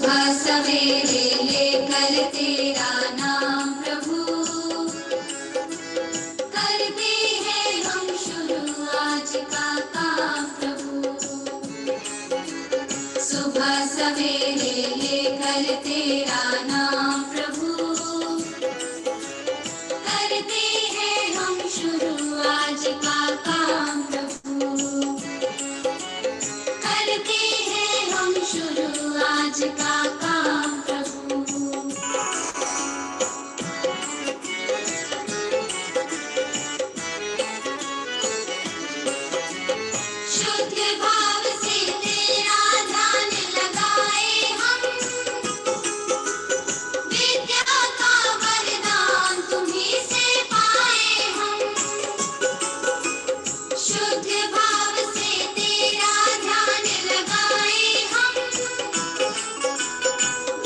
सवेरे लेकर तेरा नाम प्रभु, करते हैं हम शुरू आज का काम प्रभु। सुबह सवेरे लेकर तेरा नाम प्रभु, करते हैं हम शुरू आज का काम प्रभु, करते हैं हम शुरू आज का काम प्रभु। शुद्ध भाव से तेरा ध्यान लगाए हम, विद्या का वरदान तुम्हीं से पाए हम। शुद्ध भाव से तेरा ध्यान लगाए हम,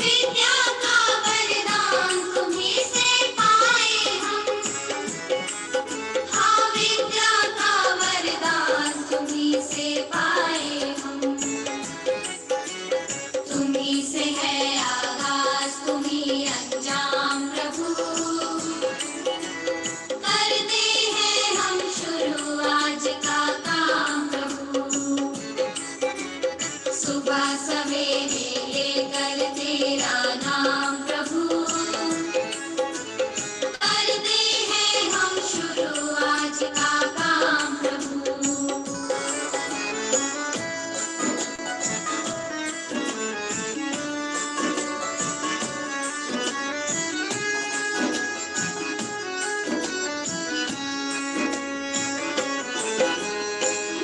विद्या का वरदान तुम्हीं से पाए हम। हाँ, विद्या का वरदान तुम्हीं से पाए हम। तुम्हीं से है आगाज, तुम्हीं अंजाम प्रभु, करते हैं हम शुरू आज का काम प्रभु। सुबह सवेरे लेकर तेरा नाम प्रभु, करते हैं हम शुरू आज का काम प्रभु।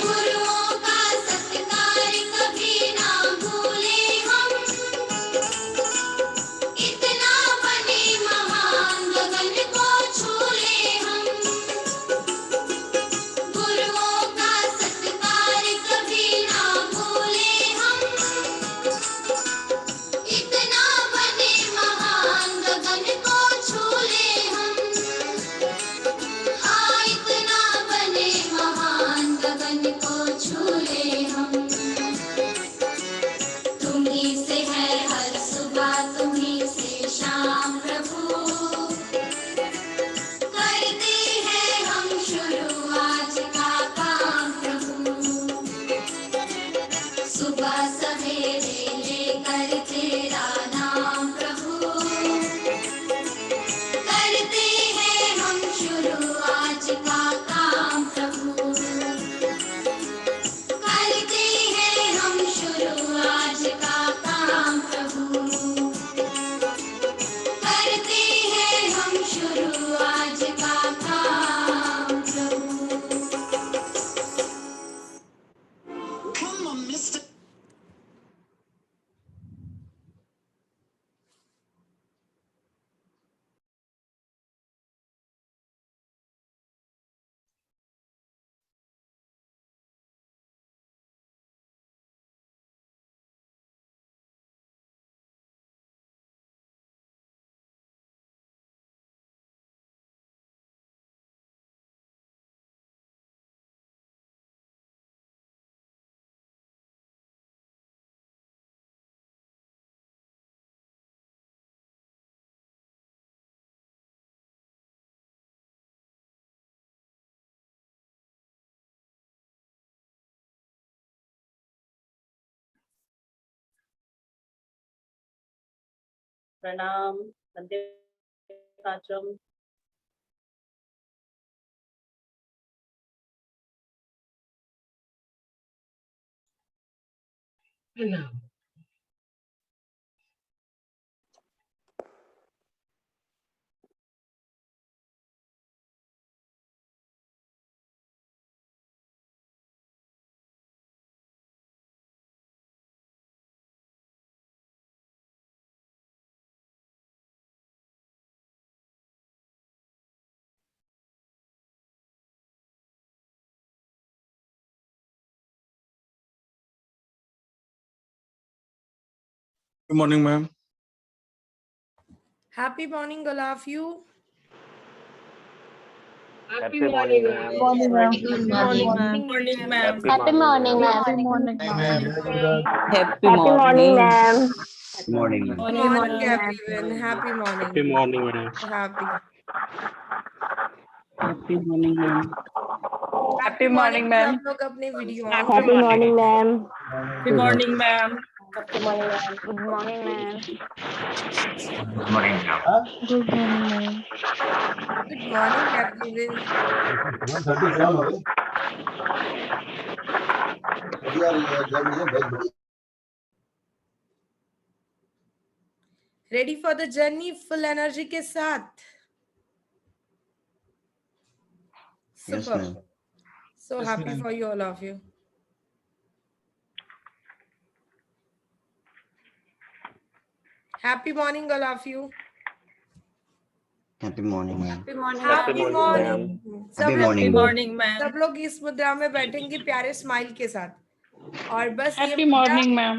गुरुओं का सत्कार कभी ना भूले हम, इतना बने महान गगन को छू ले हम। गुरुओं का सत्कार कभी ना भूले हम, इतना बने महान गगन को छू ले हम। हाँ, इतना बने महान गगन को छू ले हम। तुम्हीं से है हर सुबह, तुम्हीं से शाम प्रभु, करते हैं हम शुरू आज का काम प्रभु। सुबह सवेरे लेकर तेरा नाम प्रभु, करते हैं हम शुरू आज का काम प्रभु, करते हैं हम शुरू आज का काम प्रभु, करते हैं हम शुरू आज का काम प्रभु। प्रणाम वंदे आश्रम। Good morning, ma'am. Happy morning, all of you. Happy morning, ma'am. Morning, ma'am. Good morning, ma'am. Happy morning, ma'am. Happy morning, ma'am. Happy morning, ma'am. Morning. Good Morning, morning, ma'am. everyone. Happy morning. Happy morning, madam. Happy. Happy morning, ma'am. Happy morning, ma'am. सब लोग अपने video on Happy करो। morning, ma'am. Happy morning, ma'am. Good morning, ma'am. Good morning, ma'am. Good morning, everyone. Ready for the journey full energy के साथ? Yes, Super. ma'am. So happy for you, all of you. Happy morning, all of you. Happy morning, ma'am. Happy morning, Happy ma'am. morning. Happy सब morning, Happy ma'am. morning, ma'am. सब लोग इस मुद्रा में बैठेंगे प्यारे स्माइल के साथ और बस ये Happy मुद्रा morning, ma'am.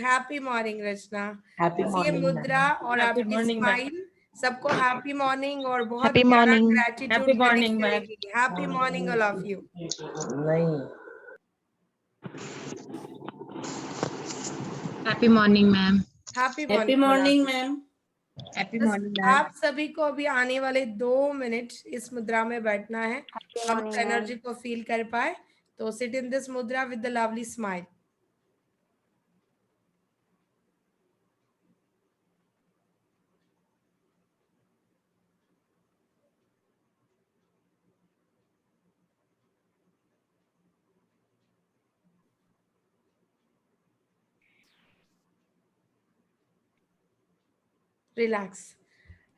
हैप्पी मॉर्निंग रचना। Happy बस ये मुद्रा और Happy आपकी morning, ma'am. स्माइल सबको हैप्पी मॉर्निंग और बहुत Happy प्यारा morning. Gratitude Happy morning, connect ma'am. करेगी। Happy morning all of you. Happy morning, ma'am. Happy Happy morning, ma'am. Happy बस morning, ma'am. आप सभी को अभी आने वाले 2 मिनट इस मुद्रा में बैठना है। हम morning, उस एनर्जी को फील कर पाए तो सिट इन दिस मुद्रा with the lovely smile. Relax,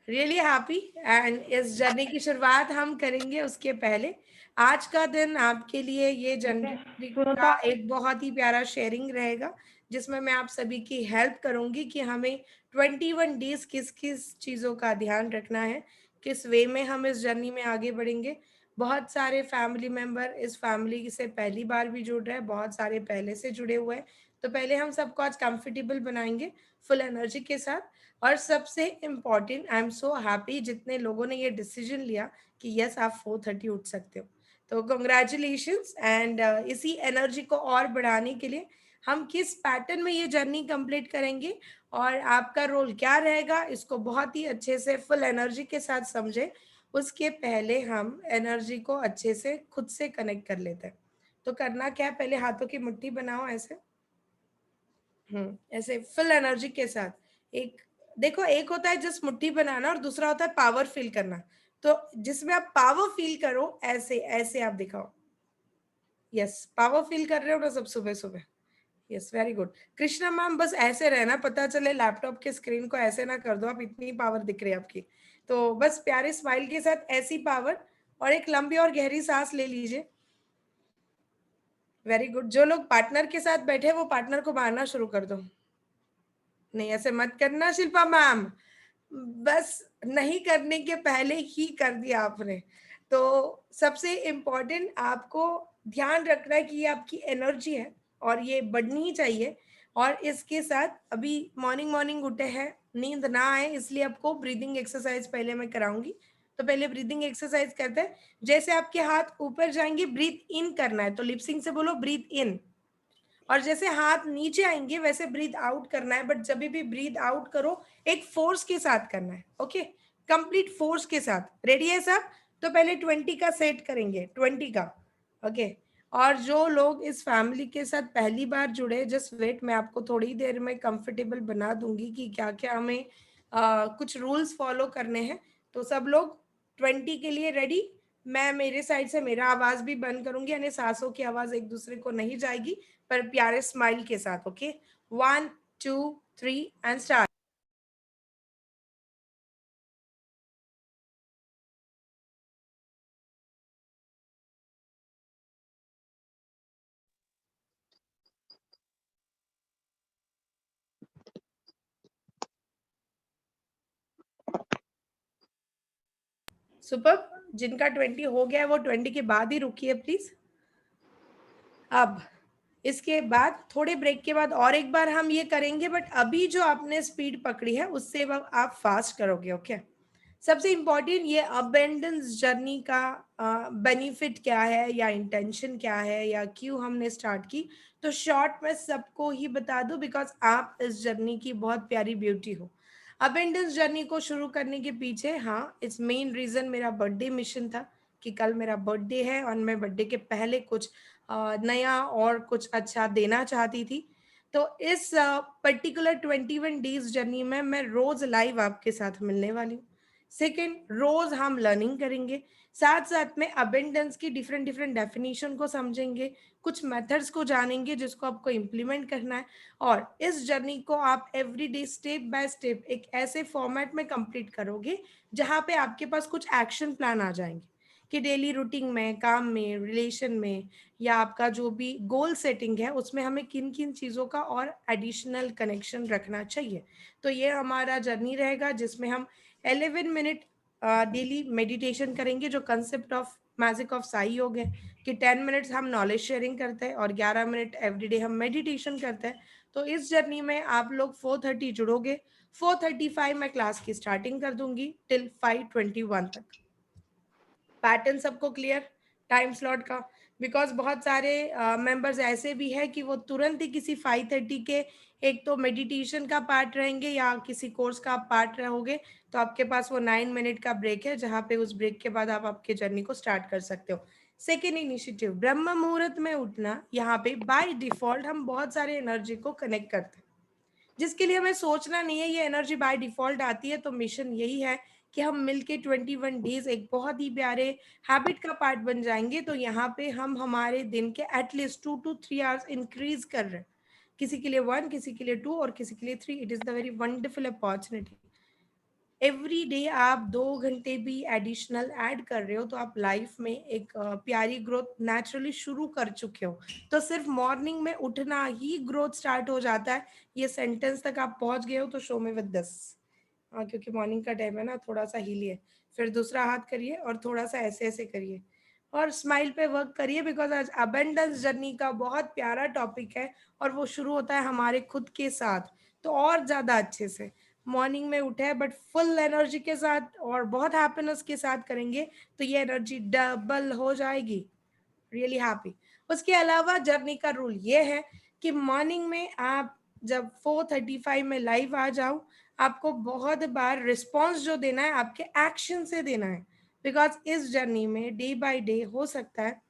really happy and इस जर्नी की शुरुआत हम करेंगे। उसके पहले आज का दिन आपके लिए ये जनवरी का एक बहुत ही प्यारा शेयरिंग रहेगा जिसमें मैं आप सभी की हेल्प करूंगी कि हमें 21 डेज किस किस चीज़ों का ध्यान रखना है, किस वे में हम इस जर्नी में आगे बढ़ेंगे। बहुत सारे फैमिली मेंबर इस फैमिली से पहली बार भी जुड़ रहे हैं, बहुत सारे पहले से जुड़े हुए हैं। तो पहले हम सबको आज कंफर्टेबल बनाएंगे फुल एनर्जी के साथ। और सबसे important, I am so happy जितने लोगों ने ये डिसीजन लिया कि यस आप 4:30 उठ सकते हो, तो कंग्रेचुलेशंस। एंड इसी एनर्जी को और बढ़ाने के लिए हम किस पैटर्न में ये जर्नी कंप्लीट करेंगे और आपका रोल क्या रहेगा, इसको बहुत ही अच्छे से फुल एनर्जी के साथ समझे। उसके पहले हम एनर्जी को अच्छे से खुद से कनेक्ट कर लेते हैं। तो करना क्या है, पहले हाथों की मुट्ठी बनाओ ऐसे, ऐसे फुल एनर्जी के साथ। एक देखो, एक होता है जस्ट मुट्ठी बनाना और दूसरा होता है पावर फील करना। तो जिसमें आप पावर फील करो ऐसे ऐसे आप दिखाओ। यस, पावर फील कर रहे हो ना सब सुबह सुबह। Yes, very good. Krishna ma'am बस ऐसे रहना, पता चले लैपटॉप के स्क्रीन को ऐसे ना कर दो आप, इतनी पावर दिख रही है आपकी। तो बस प्यारे स्माइल के साथ ऐसी पावर और एक लंबी और गहरी सांस ले लीजिए। Very good. जो लोग पार्टनर के साथ बैठे वो पार्टनर को मारना शुरू कर दो। नहीं ऐसे मत करना शिल्पा मैम, बस नहीं करने के पहले ही कर दिया आपने। तो सबसे इम्पोर्टेंट आपको ध्यान रखना है कि ये आपकी एनर्जी है और ये बढ़नी ही चाहिए। और इसके साथ अभी मॉर्निंग मॉर्निंग उठे हैं, नींद ना आए इसलिए आपको ब्रीदिंग एक्सरसाइज पहले मैं कराऊंगी। तो पहले ब्रीदिंग एक्सरसाइज करते हैं। जैसे आपके हाथ ऊपर जाएंगे ब्रीथ इन करना है, तो लिपसिंग से बोलो ब्रीथ इन। और जैसे हाथ नीचे आएंगे वैसे ब्रीथ आउट करना है, बट जब भी ब्रीथ आउट करो एक फोर्स के साथ करना है। ओके, कंप्लीट फोर्स के साथ। रेडी है सब? तो पहले 20 का सेट करेंगे, 20 का। ओके, और जो लोग इस फैमिली के साथ पहली बार जुड़े, जस्ट वेट, मैं आपको थोड़ी देर में कंफर्टेबल बना दूंगी कि क्या क्या हमें कुछ रूल्स फॉलो करने हैं। तो सब लोग 20 के लिए रेडी? मैं मेरे साइड से मेरा आवाज भी बंद करूंगी, यानी सांसों की आवाज एक दूसरे को नहीं जाएगी, पर प्यारे स्माइल के साथ। Okay, 1 2 3 and start. सुपर। जिनका 20 हो गया है वो 20 के बाद ही रुकिए प्लीज। अब इसके बाद थोड़े ब्रेक के बाद और एक बार हम ये करेंगे, बट अभी जो आपने स्पीड पकड़ी है उससे आप फास्ट करोगे। ओके, सबसे इम्पोर्टेंट ये अबेंडेंस जर्नी का बेनिफिट क्या है या इंटेंशन क्या है या क्यों हमने स्टार्ट की, तो शॉर्ट में सबको ही बता दूं बिकॉज आप इस जर्नी की बहुत प्यारी ब्यूटी हो। अबेंडेंस जर्नी को शुरू करने के पीछे हाँ इट्स मेन रीजन मेरा बर्थडे मिशन था कि कल मेरा बर्थडे है और मैं बर्थडे के पहले कुछ नया और कुछ अच्छा देना चाहती थी। तो इस पर्टिकुलर 21 डेज जर्नी में मैं रोज लाइव आपके साथ मिलने वाली हूँ। सेकेंड, रोज हम लर्निंग करेंगे, साथ साथ में अबेंडेंस की डिफरेंट डिफरेंट डेफिनेशन को समझेंगे, कुछ मेथड्स को जानेंगे जिसको आपको इम्प्लीमेंट करना है। और इस जर्नी को आप एवरीडे स्टेप बाय स्टेप एक ऐसे फॉर्मेट में कंप्लीट करोगे जहाँ पे आपके पास कुछ एक्शन प्लान आ जाएंगे कि डेली रूटीन में, काम में, रिलेशन में या आपका जो भी गोल सेटिंग है उसमें हमें किन किन चीज़ों का और एडिशनल कनेक्शन रखना चाहिए। तो ये हमारा जर्नी रहेगा जिसमें हम 11 मिनट डेली मेडिटेशन करेंगे जो concept of magic of Sai योग है कि 10 मिनट्स हम नॉलेज शेयरिंग करते हैं और 11 मिनट एवरीडे हम मेडिटेशन करते हैं। तो इस जर्नी में आप लोग 4:30 जुड़ोगे, 4:35 मैं क्लास की स्टार्टिंग कर दूंगी टिल 5:21 तक। पैटर्न सबको क्लियर टाइम स्लॉट का? बिकॉज बहुत सारे मेंबर्स ऐसे भी है कि वो तुरंत ही किसी 5:30 के एक तो मेडिटेशन का पार्ट रहेंगे या किसी कोर्स का आप पार्ट रहोगे, तो आपके पास वो 9 मिनट का ब्रेक है जहाँ पे उस ब्रेक के बाद आप आपके जर्नी को स्टार्ट कर सकते हो। सेकेंड इनिशिएटिव, ब्रह्म मुहूर्त में उठना। यहाँ पे बाय डिफॉल्ट हम बहुत सारे एनर्जी को कनेक्ट करते हैं जिसके लिए हमें सोचना नहीं है, ये एनर्जी बाय डिफॉल्ट आती है। तो मिशन यही है कि हम मिलके 21 डेज एक बहुत ही प्यारे हैबिट का पार्ट बन जाएंगे। तो यहाँ पे हम हमारे दिन के एटलीस्ट 2 to 3 आवर्स इंक्रीज कर रहे हैं, किसी के लिए 1, किसी के लिए 2 और किसी के लिए 3। It is the very wonderful opportunity. Every day आप 2 घंटे भी एडिशनल ऐड कर रहे हो तो आप लाइफ में एक प्यारी ग्रोथ नेचुरली शुरू कर चुके हो। तो सिर्फ मॉर्निंग में उठना ही ग्रोथ स्टार्ट हो जाता है, ये सेंटेंस तक आप पहुंच गए हो तो शो में विद दिस। क्योंकि मॉर्निंग का टाइम है ना, थोड़ा सा हीलिए, फिर दूसरा हाथ करिए और थोड़ा सा ऐसे ऐसे करिए और स्माइल पे वर्क करिए बिकॉज आज अबेंडेंस जर्नी का बहुत प्यारा टॉपिक है और वो शुरू होता है हमारे खुद के साथ। तो और ज्यादा अच्छे से मॉर्निंग में उठे बट फुल एनर्जी के साथ और बहुत हैप्पीनेस के साथ करेंगे तो ये एनर्जी डबल हो जाएगी। Really happy. उसके अलावा जर्नी का रूल ये है कि मॉर्निंग में आप जब 4:35 में लाइव आ जाओ, आपको बहुत बार रिस्पॉन्स जो देना है आपके एक्शन से देना है। बिकॉज इस जर्नी में डे बाय डे हो सकता है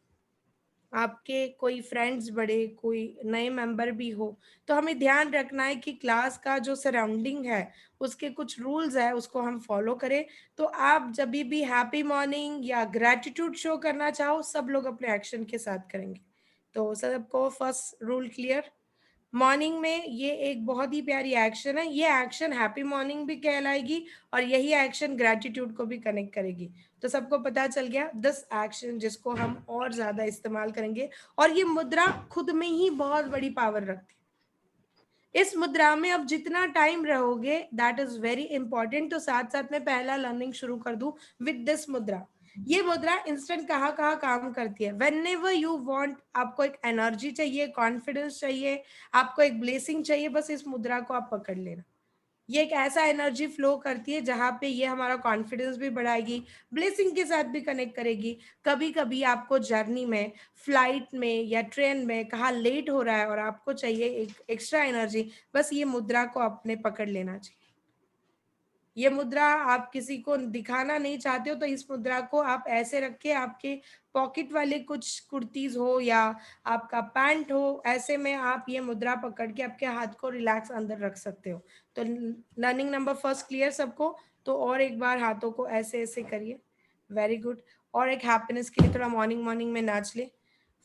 आपके कोई फ्रेंड्स बढ़े, कोई नए मेंबर भी हो, तो हमें ध्यान रखना है कि क्लास का जो सराउंडिंग है उसके कुछ रूल्स है उसको हम फॉलो करें। तो आप जब भी हैप्पी मॉर्निंग या ग्रैटिट्यूड शो करना चाहो सब लोग अपने एक्शन के साथ करेंगे। तो सबको फर्स्ट रूल क्लियर? मॉर्निंग में ये एक बहुत ही प्यारी एक्शन है, ये एक्शन हैप्पी मॉर्निंग भी कहलाएगी और यही एक्शन ग्रैटिट्यूड को भी कनेक्ट करेगी। तो सबको पता चल गया दिस एक्शन जिसको हम और ज्यादा इस्तेमाल करेंगे। और ये मुद्रा खुद में ही बहुत बड़ी पावर रखती है। इस मुद्रा में अब जितना टाइम रहोगे दैट इज वेरी इंपॉर्टेंट। तो साथ साथ में पहला लर्निंग शुरू कर दूं विद दिस मुद्रा। ये मुद्रा इंस्टेंट कहाँ कहाँ काम करती है? वेन एवर यू वॉन्ट, आपको एक एनर्जी चाहिए, कॉन्फिडेंस चाहिए, आपको एक ब्लेसिंग चाहिए, बस इस मुद्रा को आप पकड़ लेना। ये एक ऐसा एनर्जी फ्लो करती है जहाँ पे ये हमारा कॉन्फिडेंस भी बढ़ाएगी, ब्लेसिंग के साथ भी कनेक्ट करेगी। कभी कभी आपको जर्नी में, फ्लाइट में या ट्रेन में कहाँ लेट हो रहा है और आपको चाहिए एक एक्स्ट्रा एनर्जी, बस ये मुद्रा को अपने पकड़ लेना चाहिए। ये मुद्रा आप किसी को दिखाना नहीं चाहते हो तो इस मुद्रा को आप ऐसे रख के आपके पॉकेट वाले कुछ कुर्तीज हो या आपका पैंट हो, ऐसे में आप ये मुद्रा पकड़ के आपके हाथ को रिलैक्स अंदर रख सकते हो। तो लर्निंग नंबर फर्स्ट क्लियर सबको? तो और एक बार हाथों को ऐसे ऐसे करिए, वेरी गुड। और एक हैप्पीनेस के लिए थोड़ा मॉर्निंग मॉर्निंग में नाच ले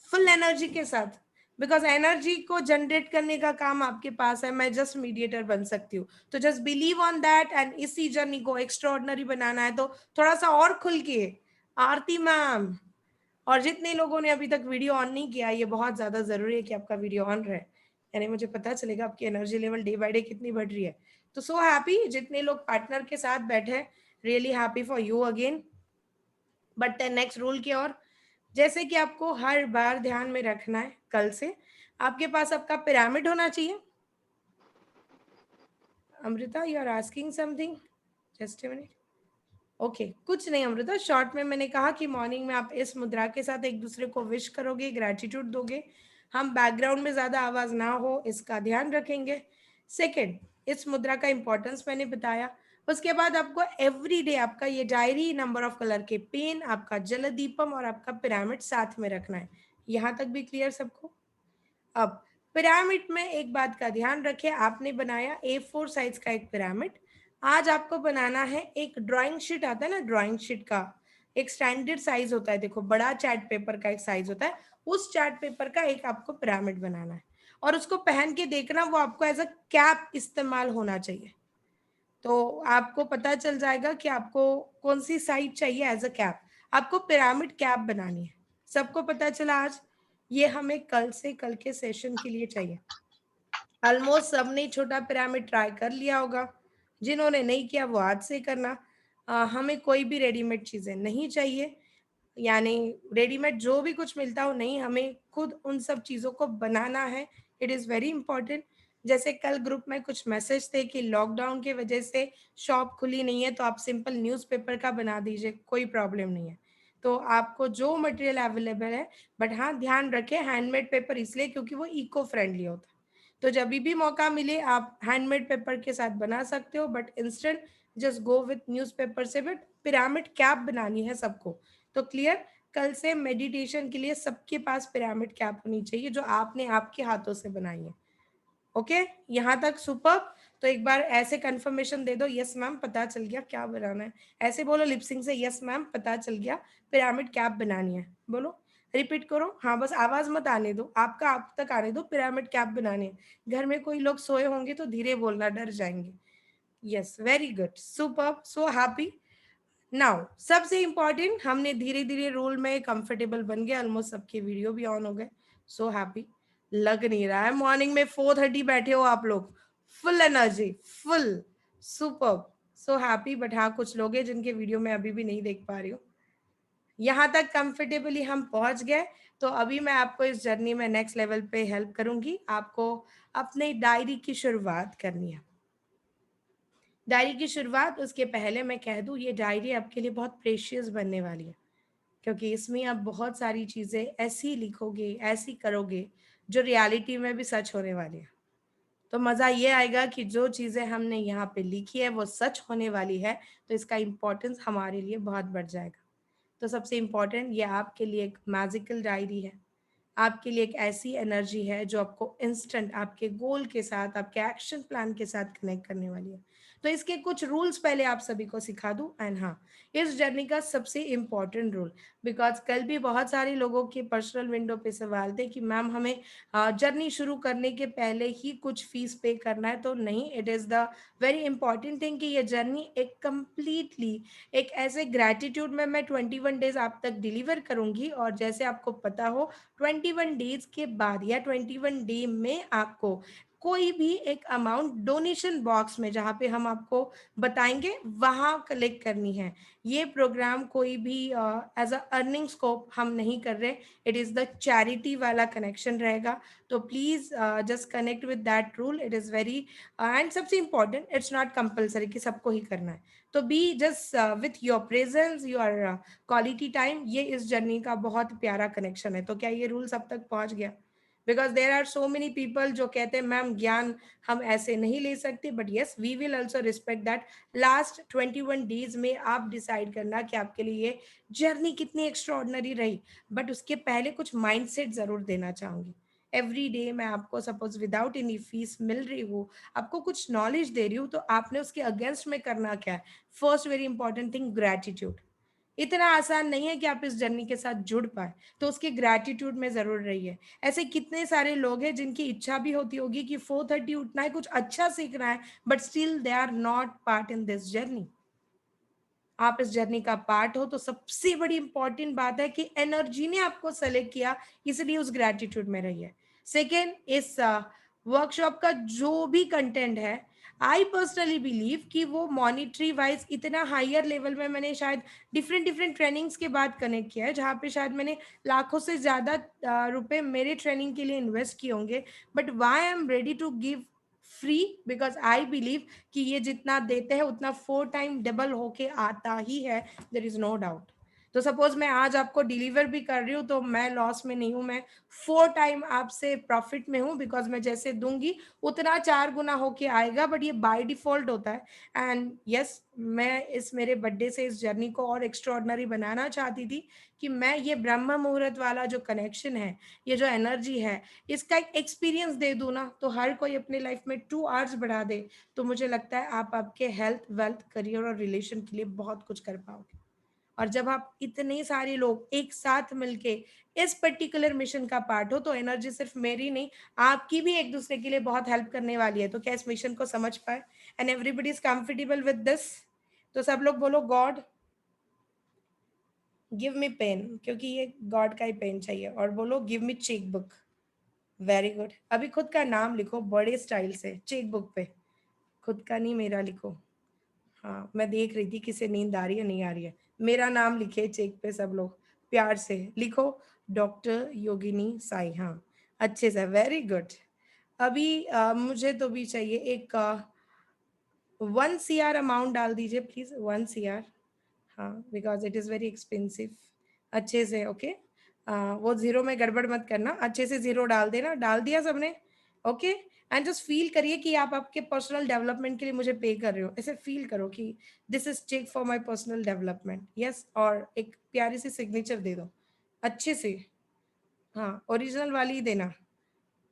फुल एनर्जी के साथ, बिकॉज एनर्जी को जनरेट करने का काम आपके पास है, मैं जस्ट मीडिएटर बन सकती हूँ। तो just believe on that and इसी जर्नी को एक्स्ट्रॉर्डनरी बनाना है तो थोड़ा सा और खुल के आरती मैम और जितने लोगों ने अभी तक वीडियो ऑन नहीं किया, ये बहुत ज्यादा जरूरी है कि आपका वीडियो ऑन रहे, यानी मुझे पता चलेगा आपकी energy level day by day कितनी बढ़ रही है। तो सो हैप्पी जितने लोग पार्टनर के साथ बैठे, really happy for you again. But next rule की ओर, जैसे कि आपको हर बार ध्यान में रखना है, कल से आपके पास आपका पिरामिड होना चाहिए। Amrita, you are asking something, just a minute. Okay कुछ नहीं अमृता, शॉर्ट में मैंने कहा कि मॉर्निंग में आप इस मुद्रा के साथ एक दूसरे को विश करोगे, ग्रेटिट्यूड दोगे। हम बैकग्राउंड में ज्यादा आवाज ना हो इसका ध्यान रखेंगे। सेकंड, इस मुद्रा का इंपॉर्टेंस मैंने बताया। उसके बाद आपको एवरी डे आपका ये डायरी, नंबर ऑफ कलर के पेन, आपका जलदीपम और आपका पिरामिड साथ में रखना है। यहाँ तक भी क्लियर सबको? अब पिरामिड में एक बात का ध्यान रखें, आपने बनाया A4 साइज का एक पिरामिड। आज आपको बनाना है एक ड्राइंग शीट, आता है ना ड्राइंग शीट का एक स्टैंडर्ड साइज होता है, देखो बड़ा चार्ट पेपर का एक साइज होता है, उस चार्ट पेपर का एक आपको पिरामिड बनाना है। और उसको पहन के देखना, वो आपको एज अ कैप इस्तेमाल होना चाहिए। तो आपको पता चल जाएगा कि आपको कौन सी साइज चाहिए एज अ कैप। आपको पिरामिड कैप बनानी है। सबको पता चला आज? ये हमें कल से कल के सेशन के लिए चाहिए। ऑलमोस्ट सबने छोटा पिरामिड ट्राई कर लिया होगा, जिन्होंने नहीं किया वो आज से करना। हमें कोई भी रेडीमेड चीजें नहीं चाहिए, यानी रेडीमेड जो भी कुछ मिलता हो नहीं, हमें खुद उन सब चीजों को बनाना है। It is very important. जैसे कल ग्रुप में कुछ मैसेज थे कि लॉकडाउन की वजह से शॉप खुली नहीं है, तो आप सिंपल न्यूज़पेपर का बना दीजिए, कोई प्रॉब्लम नहीं है। तो आपको जो मटेरियल अवेलेबल है, बट हाँ ध्यान रखें हैंडमेड पेपर इसलिए क्योंकि वो इको फ्रेंडली होता है। तो जब भी मौका मिले आप हैंडमेड पेपर के साथ बना सकते हो, but instant just go with newspaper से। बट पिरामिड कैप बनानी है सबको। तो क्लियर? कल से मेडिटेशन के लिए सबके पास पिरामिड कैप होनी चाहिए जो आपने आपके हाथों से बनाई है। ओके यहाँ तक सुपर। तो एक बार ऐसे कंफर्मेशन दे दो, यस मैम पता चल गया क्या बनाना है। ऐसे बोलो लिपसिंग से, यस मैम पता चल गया पिरामिड कैप बनानी है। बोलो, रिपीट करो। हाँ बस आवाज मत आने दो, आपका आप तक आने दो, पिरामिड कैप बनानी है। घर में कोई लोग सोए होंगे तो धीरे बोलना, डर जाएंगे। Yes very good, super, so happy. Now सबसे इंपॉर्टेंट, हमने धीरे धीरे रोल में कंफर्टेबल बन गए, ऑलमोस्ट सबके वीडियो भी ऑन हो गए। So happy. लग नहीं रहा है मॉर्निंग में 4:30 बैठे हो आप लोग, full energy, full, super, so happy. But हाँ कुछ लोग हैं जिनके वीडियो में अभी भी नहीं देख पा रही हूँ। यहाँ तक कंफर्टेबली हम पहुंच गए। तो अभी मैं आपको इस जर्नी में नेक्स्ट लेवल पे हेल्प करूंगी। आपको अपने डायरी की शुरुआत करनी है। डायरी की शुरुआत, उसके पहले मैं कह दूं ये डायरी आपके लिए बहुत प्रेशियस बनने वाली है, क्योंकि इसमें आप बहुत सारी चीजें ऐसी लिखोगे, ऐसी करोगे जो रियलिटी में भी सच होने वाली है। तो मजा ये आएगा कि जो चीजें हमने यहाँ पे लिखी है वो सच होने वाली है, तो इसका इम्पोर्टेंस हमारे लिए बहुत बढ़ जाएगा। तो सबसे इम्पोर्टेंट, ये आपके लिए एक मैजिकल डायरी है, आपके लिए एक ऐसी एनर्जी है जो आपको इंस्टेंट आपके गोल के साथ, आपके एक्शन प्लान के साथ कनेक्ट करने वाली है। तो इसके कुछ रूल्स पहले आप सभी को सिखा दूं। एंड हाँ, इस जर्नी का सबसे इम्पोर्टेंट रूल, बिकॉज कल भी बहुत सारे लोगों के पर्सनल विंडो पे सवाल थे कि मैम हमें जर्नी शुरू करने के पहले ही कुछ फीस पे करना है। तो नहीं, it is the very important thing कि ये जर्नी एक कंप्लीटली एक ऐसे ग्रैटिट्यूड में मैं 21 डेज आप तक डिलीवर करूंगी। और जैसे आपको पता हो 21 डेज के बाद या 21 डे में आपको कोई भी एक अमाउंट डोनेशन बॉक्स में, जहाँ पे हम आपको बताएंगे, वहां कलेक्ट करनी है। ये प्रोग्राम कोई भी एज अ अर्निंग स्कोप हम नहीं कर रहे, इट इज द चैरिटी वाला कनेक्शन रहेगा। तो please just connect with that rule, it is very and सबसे इम्पोर्टेंट, इट्स नॉट कंपल्सरी कि सबको ही करना है। तो be just with your presence, your quality time, ये इस जर्नी का बहुत प्यारा कनेक्शन है। तो क्या ये रूल सब तक पहुंच गया? Because there are so many people जो कहते हैं मैम ज्ञान हम ऐसे नहीं ले सकते, but yes we will also respect that. Last 21 days में आप डिसाइड करना कि आपके लिए ये जर्नी कितनी एक्स्ट्रॉर्डनरी रही। बट उसके पहले कुछ माइंडसेट जरूर देना चाहूंगी। एवरी डे मैं आपको सपोज विदाउट एनी फीस मिल रही हूँ, आपको कुछ नॉलेज दे रही हूँ, तो आपने उसके अगेंस्ट में करना क्या है? First very important thing, gratitude. इतना आसान नहीं है कि आप इस जर्नी के साथ जुड़ पाए, तो उसके ग्रैटिट्यूड में जरूर रहिए। ऐसे कितने सारे लोग हैं जिनकी इच्छा भी होती होगी कि 4:30 उठना है, कुछ अच्छा सीखना है, but still they are not part in this journey. आप इस जर्नी का पार्ट हो, तो सबसे बड़ी इंपॉर्टेंट बात है कि एनर्जी ने आपको सेलेक्ट किया, इसलिए उस ग्रैटिट्यूड में रहिए। सेकेंड, इस वर्कशॉप का जो भी कंटेंट है, आई पर्सनली बिलीव कि वो मॉनिटरी वाइज इतना हायर लेवल में मैंने शायद डिफरेंट डिफरेंट ट्रेनिंग्स के बाद कनेक्ट किया है, जहाँ पे शायद मैंने लाखों से ज़्यादा रुपए मेरे ट्रेनिंग के लिए इन्वेस्ट किए होंगे। But why I am ready to give free, because I believe कि ये जितना देते हैं उतना 4 टाइम डबल होके आता ही है, देयर इज नो डाउट। तो सपोज मैं आज आपको डिलीवर भी कर रही हूँ तो मैं लॉस में नहीं हूँ, मैं 4 टाइम आपसे प्रॉफिट में हूँ, बिकॉज मैं जैसे दूंगी उतना 4 गुना होके आएगा, बट ये बाय डिफॉल्ट होता है। एंड यस, मैं इस मेरे बर्थडे से इस जर्नी को और एक्स्ट्रॉर्डनरी बनाना चाहती थी कि मैं ये ब्रह्म मुहूर्त वाला जो कनेक्शन है, ये जो एनर्जी है, इसका एक एक्सपीरियंस दे दूँ ना, तो हर कोई अपने लाइफ में 2 आवर्स बढ़ा दे, तो मुझे लगता है आप आपके हेल्थ, वेल्थ, करियर और रिलेशन के लिए बहुत कुछ कर पाओगे। और जब आप इतने सारे लोग एक साथ मिलके इस पर्टिकुलर मिशन का पार्ट हो, तो एनर्जी सिर्फ मेरी नहीं, आपकी भी एक दूसरे के लिए बहुत हेल्प करने वाली है। तो क्या इस मिशन को समझ पाए? And everybody is comfortable with this? तो सब लोग बोलो गॉड गिव मी पेन, क्योंकि ये गॉड का ही पेन चाहिए। और बोलो give me cheque book. Very good. अभी खुद का नाम लिखो बड़े स्टाइल से चेक बुक पे, खुद का नहीं, मेरा लिखो। हाँ, मैं देख रही थी किसे नींद आ रही है नहीं आ रही है। मेरा नाम लिखे चेक पे सब लोग, प्यार से लिखो, डॉक्टर योगिनी साई। हाँ, अच्छे से, वेरी गुड। अभी मुझे तो भी चाहिए एक 1 CR अमाउंट डाल दीजिए प्लीज, 1 CR। हाँ, because it is very expensive. अच्छे से, ओके। वो जीरो में गड़बड़ मत करना, अच्छे से जीरो डाल देना। डाल दिया सबने? ओके। एंड जस्ट फील करिए कि आप आपके पर्सनल डेवलपमेंट के लिए मुझे पे कर रहे हो, ऐसे फील करो कि this is check for my personal development. Yes, और एक प्यारी सी सिग्नेचर दे दो अच्छे से। हाँ, ओरिजिनल वाली ही देना।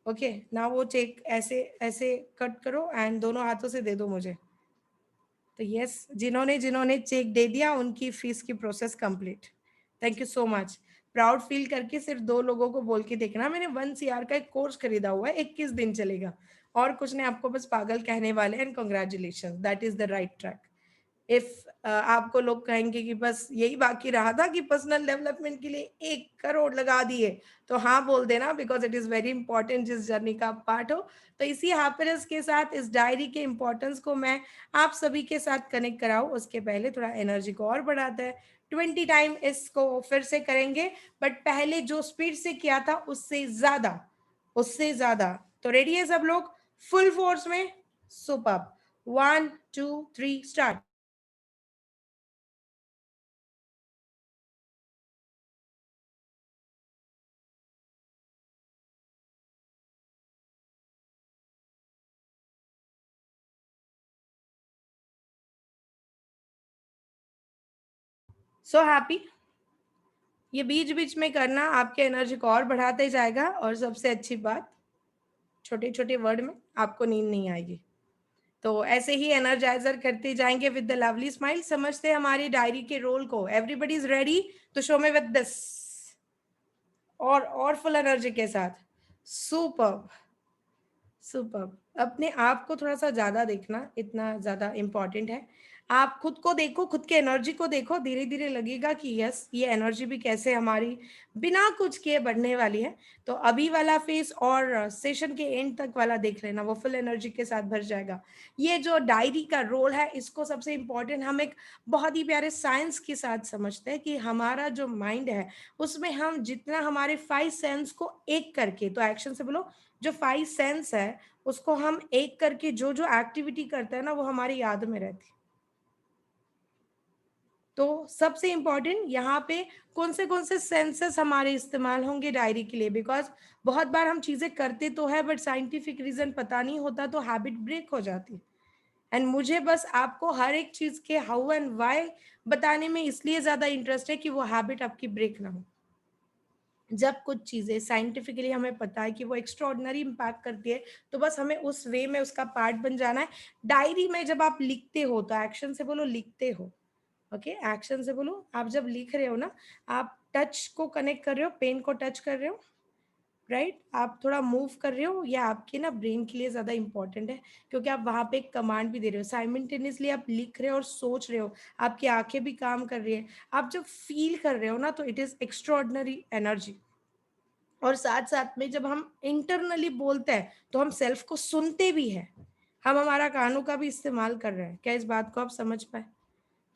ओके ना, वो चेक ऐसे ऐसे कट करो एंड दोनों हाथों से दे दो मुझे। तो यस, जिन्होंने जिन्होंने चेक दे दिया उनकी फीस की process complete. Thank you so much. Proud feel करके सिर्फ 2 लोगों को बोल के देखना, मैंने 1 CR का एक कोर्स खरीदा हुआ है, 21 दिन चलेगा, और कुछ नहीं, आपको बस पागल कहने वाले। And congratulation, that is the right track. If आपको लोग कहेंगे कि बस यही बाकी रहा था कि पर्सनल डेवलपमेंट के लिए 1 करोड़ लगा दिए, तो हाँ बोल देना, because it is very important जिस जर्नी का पार्ट हो। तो इसी हैप्पीनेस के साथ इस डायरी के इंपॉर्टेंस को मैं आप सभी के साथ कनेक्ट कराऊं, उसके पहले थोड़ा एनर्जी को और बढ़ाते हैं। 20 टाइम इसको फिर से करेंगे, बट पहले जो स्पीड से किया था उससे ज्यादा, उससे ज्यादा। तो रेडी है सब लोग? फुल फोर्स में। सुपर। 1 2 3 स्टार्ट। So happy. ये बीच बीच में करना आपके एनर्जी को और बढ़ाते जाएगा, और सबसे अच्छी बात, छोटे छोटे वर्ड में आपको नींद नहीं आएगी। तो ऐसे ही एनर्जाइजर करते जाएंगे विद द लवली स्माइल। समझते हैं हमारी डायरी के रोल को। Everybody is ready? तो शो में विद दिस, और फुल एनर्जी के साथ। Super, super. अपने आप को थोड़ा सा ज्यादा देखना, इतना ज्यादा इंपॉर्टेंट है। आप खुद को देखो, खुद के एनर्जी को देखो, धीरे धीरे लगेगा कि यस, ये एनर्जी भी कैसे हमारी बिना कुछ किए बढ़ने वाली है। तो अभी वाला फेस और सेशन के एंड तक वाला देख लेना, वो फुल एनर्जी के साथ भर जाएगा। ये जो डायरी का रोल है, इसको सबसे इंपॉर्टेंट हम एक बहुत ही प्यारे साइंस के साथ समझते हैं कि हमारा जो माइंड है उसमें हम जितना हमारे 5 सेंस को एक करके, तो एक्शन से बोलो, जो 5 सेंस है उसको हम एक करके जो जो एक्टिविटी करते हैं ना, वो हमारी याद में रहती है। तो सबसे इंपॉर्टेंट यहाँ पे कौन से सेंसेस हमारे इस्तेमाल होंगे डायरी के लिए, बिकॉज बहुत बार हम चीजें करते तो है बट साइंटिफिक रीजन पता नहीं होता, तो हैबिट ब्रेक हो जाती है। एंड मुझे बस आपको हर एक चीज के हाउ एंड व्हाई बताने में इसलिए ज्यादा इंटरेस्ट है कि वो हैबिट आपकी ब्रेक ना हो। जब कुछ चीजें साइंटिफिकली हमें पता है कि वो एक्स्ट्रॉर्डिनरी इम्पैक्ट करती है, तो बस हमें उस वे में उसका पार्ट बन जाना है। डायरी में जब आप लिखते हो, तो एक्शन से बोलो लिखते हो। ओके, एक्शन से बोलो। आप जब लिख रहे हो ना, आप टच को कनेक्ट कर रहे हो, पेन को टच कर रहे हो, राइट? आप थोड़ा मूव कर रहे हो, या आपके ना ब्रेन के लिए ज्यादा इंपॉर्टेंट है, क्योंकि आप वहां पे एक कमांड भी दे रहे हो, साइमल्टेनियसली आप लिख रहे हो और सोच रहे हो, आपकी आंखें भी काम कर रही है। आप जब फील कर रहे हो ना, तो इट इज एक्स्ट्रॉर्डिनरी एनर्जी। और साथ साथ में जब हम इंटरनली बोलते हैं, तो हम सेल्फ को सुनते भी हैं, हम हमारा कानों का भी इस्तेमाल कर रहे हैं। क्या इस बात को आप समझ पाए?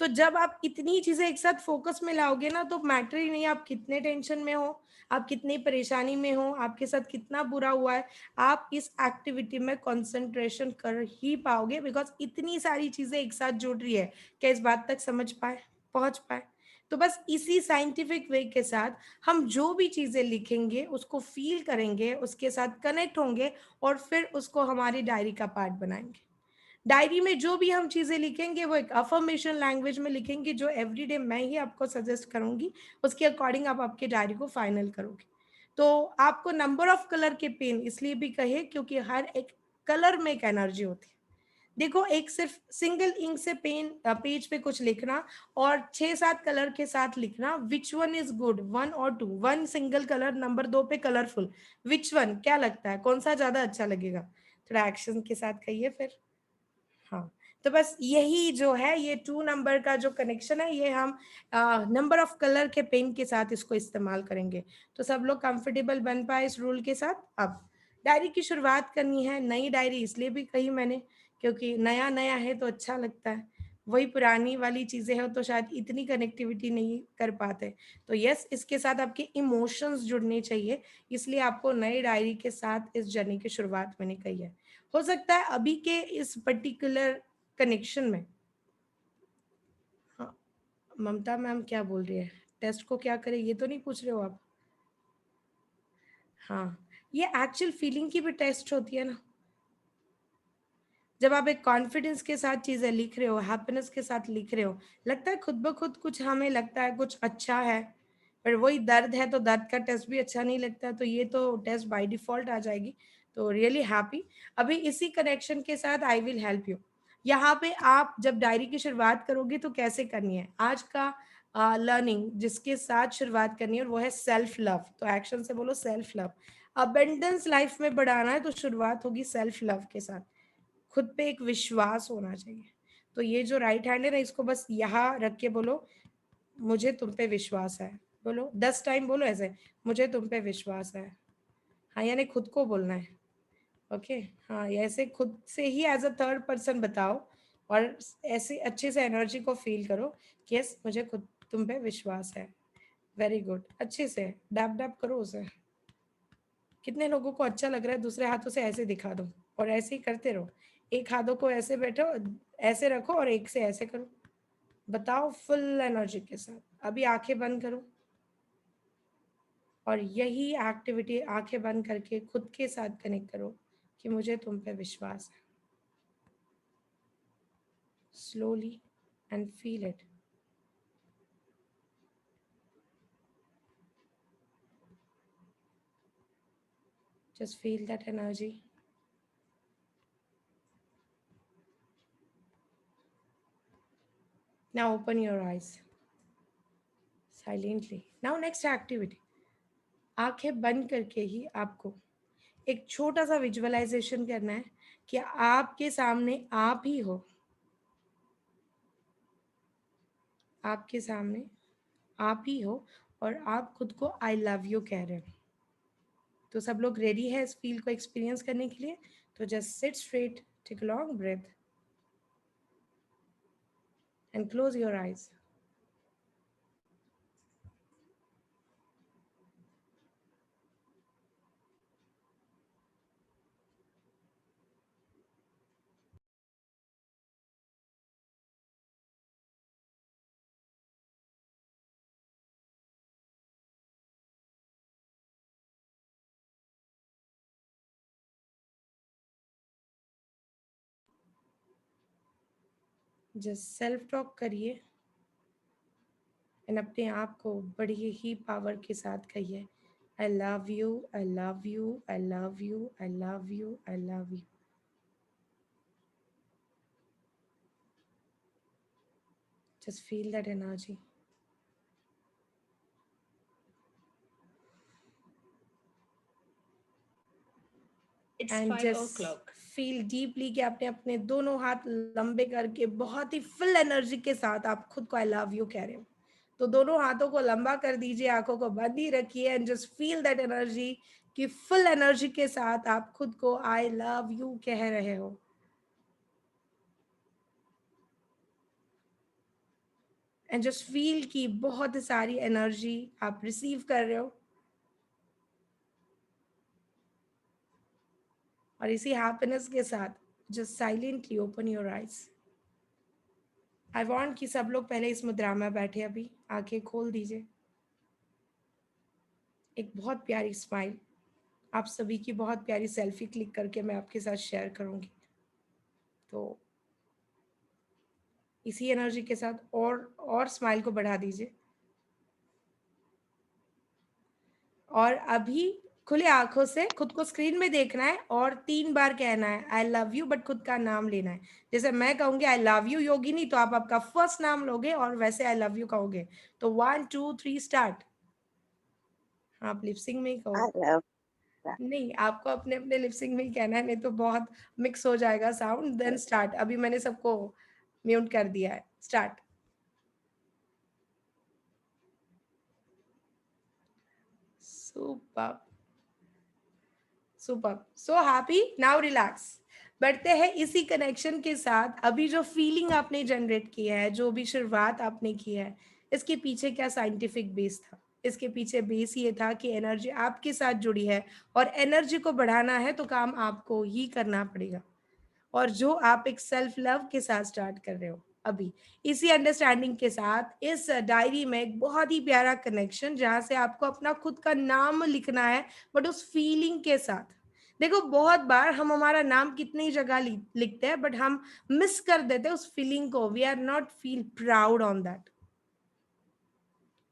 तो जब आप इतनी चीजें एक साथ फोकस में लाओगे ना, तो मैटर ही नहीं आप कितने टेंशन में हो, आप कितनी परेशानी में हो, आपके साथ कितना बुरा हुआ है, आप इस एक्टिविटी में कंसंट्रेशन कर ही पाओगे, बिकॉज इतनी सारी चीजें एक साथ जुड़ रही है। क्या इस बात तक समझ पाए, पहुंच पाए? तो बस इसी साइंटिफिक वे के साथ हम जो भी चीजें लिखेंगे उसको फील करेंगे, उसके साथ कनेक्ट होंगे, और फिर उसको हमारी डायरी का पार्ट बनाएंगे। डायरी में जो भी हम चीजें लिखेंगे वो एक अफर्मेशन लैंग्वेज में लिखेंगे, जो एवरीडे मैं ही आपको सजेस्ट करूंगी, उसके अकॉर्डिंग आप आपके डायरी को फाइनल करोगे। तो आपको नंबर ऑफ कलर के पेन इसलिए भी कहे क्योंकि हर एक कलर में एक एनर्जी होती है। देखो, एक सिर्फ सिंगल इंक से पेन पेज पे कुछ लिखना और 6-7 कलर के साथ लिखना, विच वन इज गुड, 1 और 2? वन सिंगल कलर, नंबर 2 पे कलरफुल, विच वन, क्या लगता है कौन सा ज्यादा अच्छा लगेगा? थोड़ा एक्शन के साथ कहिए फिर। हाँ, तो बस यही जो है, ये 2 नंबर का जो कनेक्शन है, ये हम नंबर ऑफ कलर के पेन के साथ इसको इस्तेमाल करेंगे। तो सब लोग कंफर्टेबल बन पाए इस रूल के साथ। अब डायरी की शुरुआत करनी है। नई डायरी इसलिए भी कही मैंने क्योंकि नया नया है तो अच्छा लगता है, वही पुरानी वाली चीजें हो तो शायद इतनी कनेक्टिविटी नहीं कर पाते। तो यस, इसके साथ आपके इमोशंस जुड़ने चाहिए, इसलिए आपको नई डायरी के साथ इस जर्नी की शुरुआत मैंने कही है। हो सकता है अभी के इस पर्टिकुलर कनेक्शन में, हाँ, ममता मैम क्या बोल रही है, टेस्ट को क्या करे, ये तो नहीं पूछ रहे हो आप? हाँ, ये एक्चुअल फीलिंग की भी टेस्ट होती है ना। जब आप एक कॉन्फिडेंस के साथ चीजें लिख रहे हो, हैप्पीनेस के साथ लिख रहे हो, लगता है खुद ब खुद कुछ, हमें लगता है कुछ अच्छा है, पर वही दर्द है तो दर्द का टेस्ट भी अच्छा नहीं लगता, तो ये तो टेस्ट बाय डिफॉल्ट आ जाएगी। तो रियली हैप्पी। अभी इसी कनेक्शन के साथ आई विल हेल्प यू। यहाँ पे आप जब डायरी की शुरुआत करोगे तो कैसे करनी है, आज का लर्निंग जिसके साथ शुरुआत करनी है वो है सेल्फ लव। तो एक्शन से बोलो सेल्फ लव। अबेंडेंस लाइफ में बढ़ाना है तो शुरुआत होगी सेल्फ लव के साथ। खुद पे एक विश्वास होना चाहिए। तो ये जो राइट हैंड है ना, इसको बस यहाँ रख के बोलो, मुझे तुम पे विश्वास है। बोलो 10 टाइम, बोलो ऐसे, मुझे तुम पे विश्वास है। हाँ, यानी खुद को बोलना है। ओके, हाँ, ये ऐसे खुद से ही एज अ थर्ड पर्सन बताओ, और ऐसे अच्छे से एनर्जी को फील करो कि यस, मुझे खुद तुम पे विश्वास है। वेरी गुड, अच्छे से डैप डैप करो उसे। कितने लोगों को अच्छा लग रहा है, दूसरे हाथों से ऐसे दिखा दो और ऐसे ही करते रहो। एक हाथों को ऐसे बैठो, ऐसे रखो, और एक से ऐसे करो। बताओ फुल एनर्जी के साथ। अभी आंखें बंद करो और यही एक्टिविटी आंखें बंद करके खुद के साथ कनेक्ट करो कि मुझे तुम पे विश्वास है। Slowly and feel it. Just feel that energy. Now open your eyes silently. Now next activity. आंखें बंद करके ही आपको एक छोटा सा विजुअलाइजेशन करना है कि आपके सामने आप ही हो। आपके सामने आप ही हो और आप खुद को आई लव यू कह रहे हो। तो सब लोग रेडी है इस फील को एक्सपीरियंस करने के लिए? तो just sit straight, take a long breath and close your eyes. Just self talk करिए एंड अपने आप को बड़ी ही पावर के साथ कहिए, I love you, I love you, I love you, I love you, I love you. Just feel that energy It's and 5 o'clock. Just feel deeply कि आपने अपने दोनों हाथ लंबे करके बहुत ही फुल एनर्जी के साथ आप खुद को आई लव यू कह रहे हो। तो दोनों हाथों को लंबा कर दीजिए, आंखों को बंद ही रखिए and just feel that energy कि फुल एनर्जी के साथ आप खुद को आई लव यू कह रहे हो। एंड जस्ट फील कि बहुत सारी एनर्जी आप रिसीव कर रहे हो, और इसी हैप्पीनेस के साथ just silently open your eyes. I want कि सब लोग पहले इस मुद्रा में बैठे, अभी आंखें खोल दीजिए। एक बहुत प्यारी स्माइल, आप सभी की बहुत प्यारी सेल्फी क्लिक करके मैं आपके साथ शेयर करूंगी। तो इसी एनर्जी के साथ और स्माइल को बढ़ा दीजिए, और अभी खुले आंखों से खुद को स्क्रीन में देखना है और 3 बार कहना है आई लव यू, बट खुद का नाम लेना है। जैसे मैं कहूंगी आई लव यू योगिनी, तो आप आपका फर्स्ट नाम लोगे और वैसे आई लव यू कहोगे। तो 1 2 3 स्टार्ट। आप लिपसिंग में ही कहो, नहीं आपको अपने अपने लिपसिंग में ही कहना है, नहीं तो बहुत मिक्स हो जाएगा साउंड। Then start. अभी मैंने सबको म्यूट कर दिया है, start. Super super, so happy. Now relax. बढ़ते हैं इसी कनेक्शन के साथ। अभी जो फीलिंग आपने जनरेट की है, जो भी शुरुआत आपने की है, इसके पीछे क्या साइंटिफिक बेस था? इसके पीछे बेस ये था कि एनर्जी आपके साथ जुड़ी है, और एनर्जी को बढ़ाना है तो काम आपको ही करना पड़ेगा, और जो आप एक सेल्फ लव के साथ स्टार्ट कर रहे हो अभी। इसी अंडरस्टैंडिंग के साथ इस डायरी में एक बहुत ही प्यारा कनेक्शन, जहां से आपको अपना खुद का नाम लिखना है, बट उस फीलिंग के साथ। देखो बहुत बार हम हमारा नाम कितनी जगह लिखते हैं, बट हम मिस कर देते हैं उस फीलिंग को। We are not feel proud on that.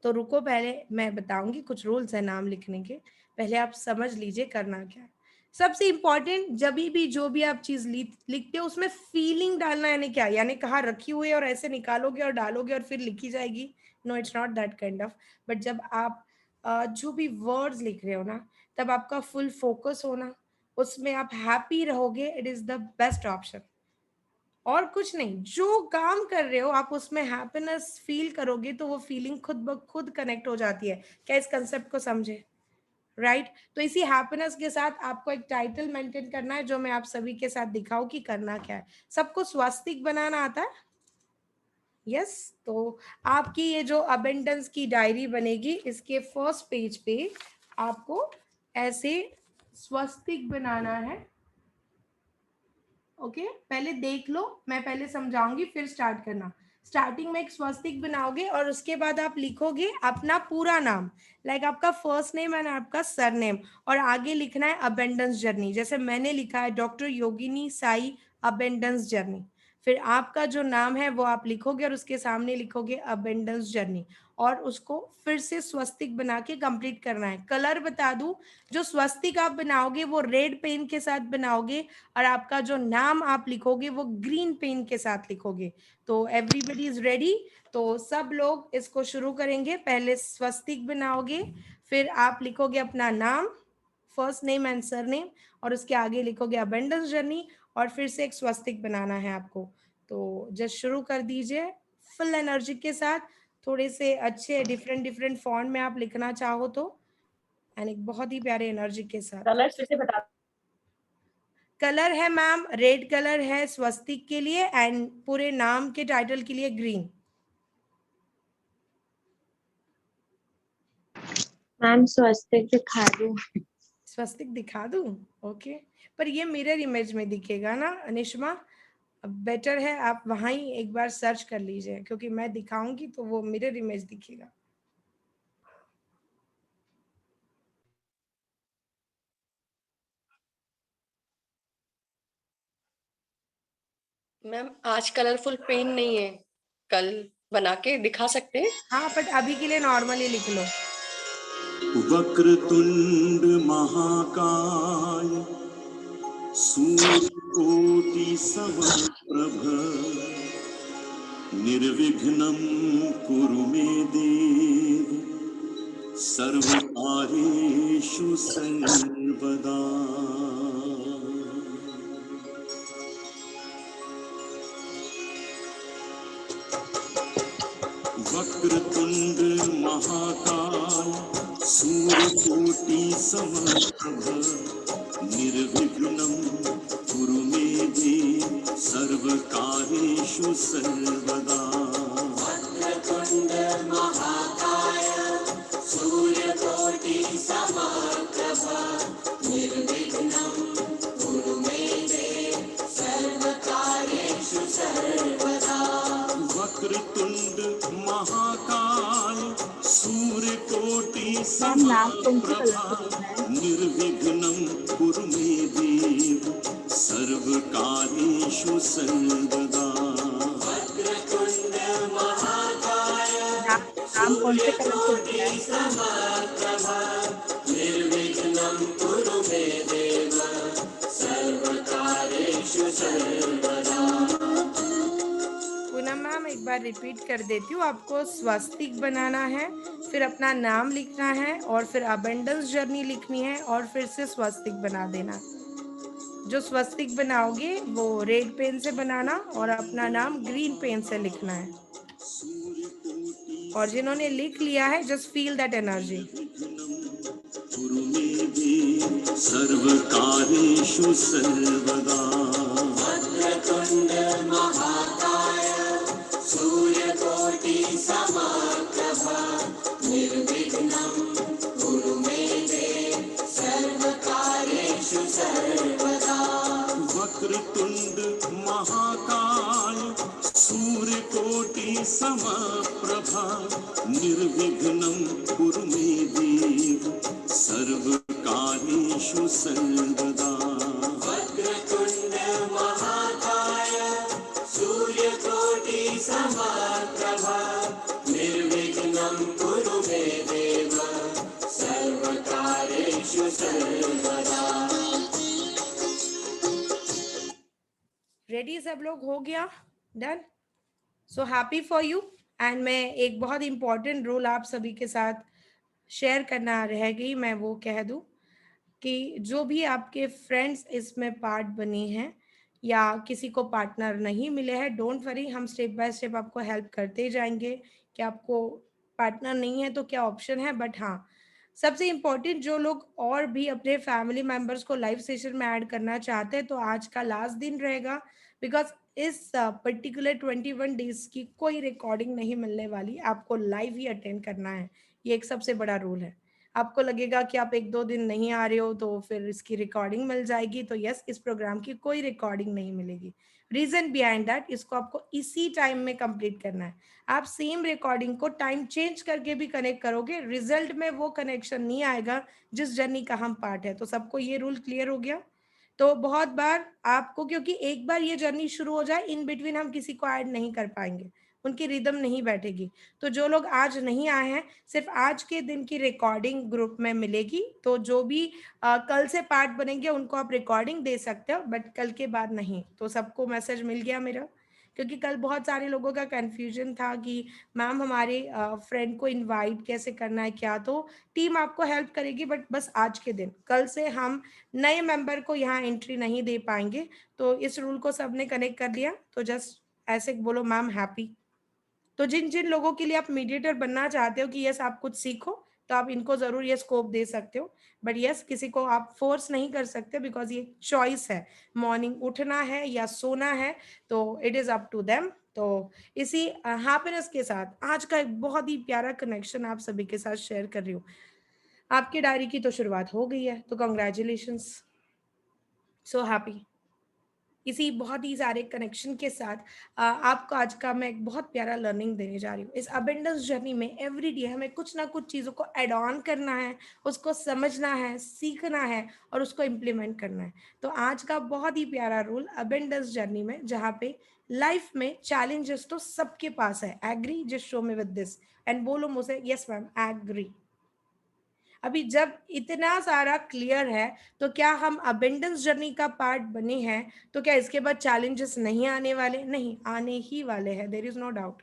तो रुको, पहले मैं बताऊंगी कुछ रूल्स है नाम लिखने के, पहले आप समझ लीजिए करना क्या है। सबसे इंपॉर्टेंट, जब भी जो भी आप चीज लिखते हो उसमें फीलिंग डालना, यानी क्या, यानी कहाँ रखी हुई है और ऐसे निकालोगे और डालोगे और फिर लिखी जाएगी। No, it's not that kind of. But जब आप जो भी वर्ड्स लिख रहे हो ना, तब आपका फुल फोकस होना, उसमें आप हैप्पी रहोगे, it is the best option. और कुछ नहीं, जो काम कर रहे हो आप उसमें हैप्पीनेस फील करोगे, तो वो फीलिंग खुद ब खुद कनेक्ट हो जाती है। क्या इस कंसेप्ट को समझे? राइट तो इसी हैप्पीनेस के साथ आपको एक टाइटल मेंटेन करना है, जो मैं आप सभी के साथ दिखाऊं कि करना क्या है। सबको स्वास्तिक बनाना आता है? यस तो आपकी ये जो अबेंडेंस की डायरी बनेगी, इसके फर्स्ट पेज पे आपको ऐसे स्वास्तिक बनाना है। ओके पहले देख लो, मैं पहले समझाऊंगी फिर स्टार्ट करना। स्टार्टिंग में एक स्वास्तिक बनाओगे और उसके बाद आप लिखोगे अपना पूरा नाम, लाइक आपका फर्स्ट नेम एंड आपका सरनेम, और आगे लिखना है अबेंडेंस जर्नी। जैसे मैंने लिखा है डॉक्टर योगिनी साई अबेंडेंस जर्नी, फिर आपका जो नाम है वो आप लिखोगे और उसके सामने लिखोगे अबेंडेंस जर्नी, और उसको फिर से स्वस्तिक बना के कंप्लीट करना है। कलर बता दूं, जो स्वस्तिक आप बनाओगे वो रेड पेन के साथ बनाओगे, और आपका जो नाम आप लिखोगे वो ग्रीन पेन के साथ लिखोगे। तो एवरीबडी इज रेडी? तो सब लोग इसको शुरू करेंगे। पहले स्वस्तिक बनाओगे, फिर आप लिखोगे अपना नाम, फर्स्ट नेम एंड सरनेम, और उसके आगे लिखोगे अबेंडेंस जर्नी, और फिर से एक स्वस्तिक बनाना है आपको। तो जस्ट शुरू कर दीजिए फुल एनर्जी के साथ, थोड़े से अच्छे डिफरेंट डिफरेंट फॉन्ट में आप लिखना चाहो तो, एंड एक बहुत ही प्यारे एनर्जी के साथ। कलर फिर से बता। कलर है मैम, रेड कलर है स्वस्तिक के लिए, एंड पूरे नाम के टाइटल के लिए ग्रीन। मैम स्वस्तिक दिखा दूं? स्वस्तिक दिखा दूं? ओके पर ये मिरर इमेज में दिखेगा ना अनिश्मा, बेटर है आप वहां ही एक बार सर्च कर लीजिए, क्योंकि मैं दिखाऊंगी तो वो मिरर इमेज दिखेगा। मैम आज कलरफुल पेन नहीं है, कल बना के दिखा सकते हैं? हाँ बट अभी के लिए नॉर्मली लिख लो। वक्रतुंड महाकाय सूर्यकोटि समप्रभ निर्विघ्नं कुरु मे देव सर्वकार्येषु सर्वदा। वक्रतुंड महाकाय सूर्यकोटि समप्रभ निर्विघ्नं कुरु मे देव सर्वकार्येषु सर्वदा। वक्रतुंड महाकाय सूर्यकोटि मैम नाम कौन सी कलर समप्रभा से लिखना है? निर्विघ्नं कुरु मे देव सर्वकार्येषु सर्वदा। नाम कौन से कलर से लिखना है? पूनम मैम एक बार रिपीट कर देती हूँ, आपको स्वस्तिक बनाना है, फिर अपना नाम लिखना है और फिर अबेंडेंस जर्नी लिखनी है और फिर से स्वस्तिक बना देना। जो स्वस्तिक बनाओगे वो रेड पेन से बनाना और अपना नाम ग्रीन पेन से लिखना है। और जिन्होंने लिख लिया है जस्ट फील दैट एनर्जी। कुरु मे देव सर्वकार्येषु सर्वदा। वक्रतुंड महाकाय सूर्यकोटि समप्रभा निर्विघ्नं कुरु मे देव सर्वकार्येषु सर्वदा। रेडी सब लोग, हो गया? Done? So happy for you. And मैं एक बहुत इंपॉर्टेंट रूल आप सभी के साथ शेयर करना रह गई, मैं वो कह दूं कि जो भी आपके फ्रेंड्स इसमें पार्ट बने हैं या किसी को पार्टनर नहीं मिले हैं, डोंट वरी, हम स्टेप बाय स्टेप आपको हेल्प करते जाएंगे कि आपको पार्टनर नहीं है तो क्या ऑप्शन है। बट हाँ, सबसे इम्पोर्टेंट जो लोग और भी अपने फैमिली मेंबर्स को लाइव सेशन में ऐड करना चाहते हैं तो आज का लास्ट दिन रहेगा, बिकॉज इस पर्टिकुलर 21 डेज की कोई रिकॉर्डिंग नहीं मिलने वाली, आपको लाइव ही अटेंड करना है। ये एक सबसे बड़ा रूल है। आपको लगेगा कि आप 1-2 दिन नहीं आ रहे हो तो फिर इसकी रिकॉर्डिंग मिल जाएगी, तो यस, इस प्रोग्राम की कोई रिकॉर्डिंग नहीं मिलेगी। रीजन बिहाइंड दैट, इसको आपको इसी टाइम में कंप्लीट करना है। आप सेम रिकॉर्डिंग को टाइम चेंज करके भी कनेक्ट करोगे, रिजल्ट में वो कनेक्शन नहीं आएगा जिस जर्नी का हम पार्ट है। तो सबको ये रूल क्लियर हो गया? तो बहुत बार आपको, क्योंकि एक बार ये जर्नी शुरू हो जाए, इन बिटवीन हम किसी को ऐड नहीं कर पाएंगे, उनकी रिदम नहीं बैठेगी। तो जो लोग आज नहीं आए हैं, सिर्फ आज के दिन की रिकॉर्डिंग ग्रुप में मिलेगी। तो जो भी कल से पार्ट बनेंगे उनको आप रिकॉर्डिंग दे सकते हो, बट कल के बाद नहीं। तो सबको मैसेज मिल गया मेरा? क्योंकि कल बहुत सारे लोगों का कंफ्यूजन था कि मैम हमारे फ्रेंड को इनवाइट कैसे करना है क्या, तो टीम आपको हेल्प करेगी। बट बस आज के दिन, कल से हम नए मेंबर को यहाँ एंट्री नहीं दे पाएंगे। तो इस रूल को सबने कनेक्ट कर लिया? तो जस्ट ऐसे बोलो मैम हैप्पी। तो जिन जिन लोगों के लिए आप मीडिएटर बनना चाहते हो कि यस आप कुछ सीखो, तो आप इनको जरूर ये स्कोप दे सकते हो। बट यस, किसी को आप फोर्स नहीं कर सकते, बिकॉज ये चॉइस है, मॉर्निंग उठना है या सोना है, तो it is up to them. तो इसी हैप्पीनेस के साथ आज का एक बहुत ही प्यारा कनेक्शन आप सभी के साथ शेयर कर रही हूँ। आपकी डायरी की तो शुरुआत हो गई है, तो कॉन्ग्रेचुलेशंस, सो हैप्पी। इसी बहुत ही सारे कनेक्शन के साथ आपको आज का मैं एक बहुत प्यारा लर्निंग देने जा रही हूँ। इस अबेंडेंस जर्नी में एवरी डे हमें कुछ ना कुछ चीज़ों को एड ऑन करना है, उसको समझना है, सीखना है और उसको इम्प्लीमेंट करना है। तो आज का बहुत ही प्यारा रूल अबेंडेंस जर्नी में, जहाँ पे लाइफ में चैलेंजेस तो सबके पास है। Agree? Just show me with this and बोलो मुझे यस मैम एग्री। अभी जब इतना सारा क्लियर है, तो क्या हम अबेंडेंस जर्नी का पार्ट बने हैं, तो क्या इसके बाद चैलेंजेस नहीं आने वाले? नहीं, आने ही वाले हैं, देयर इज नो डाउट।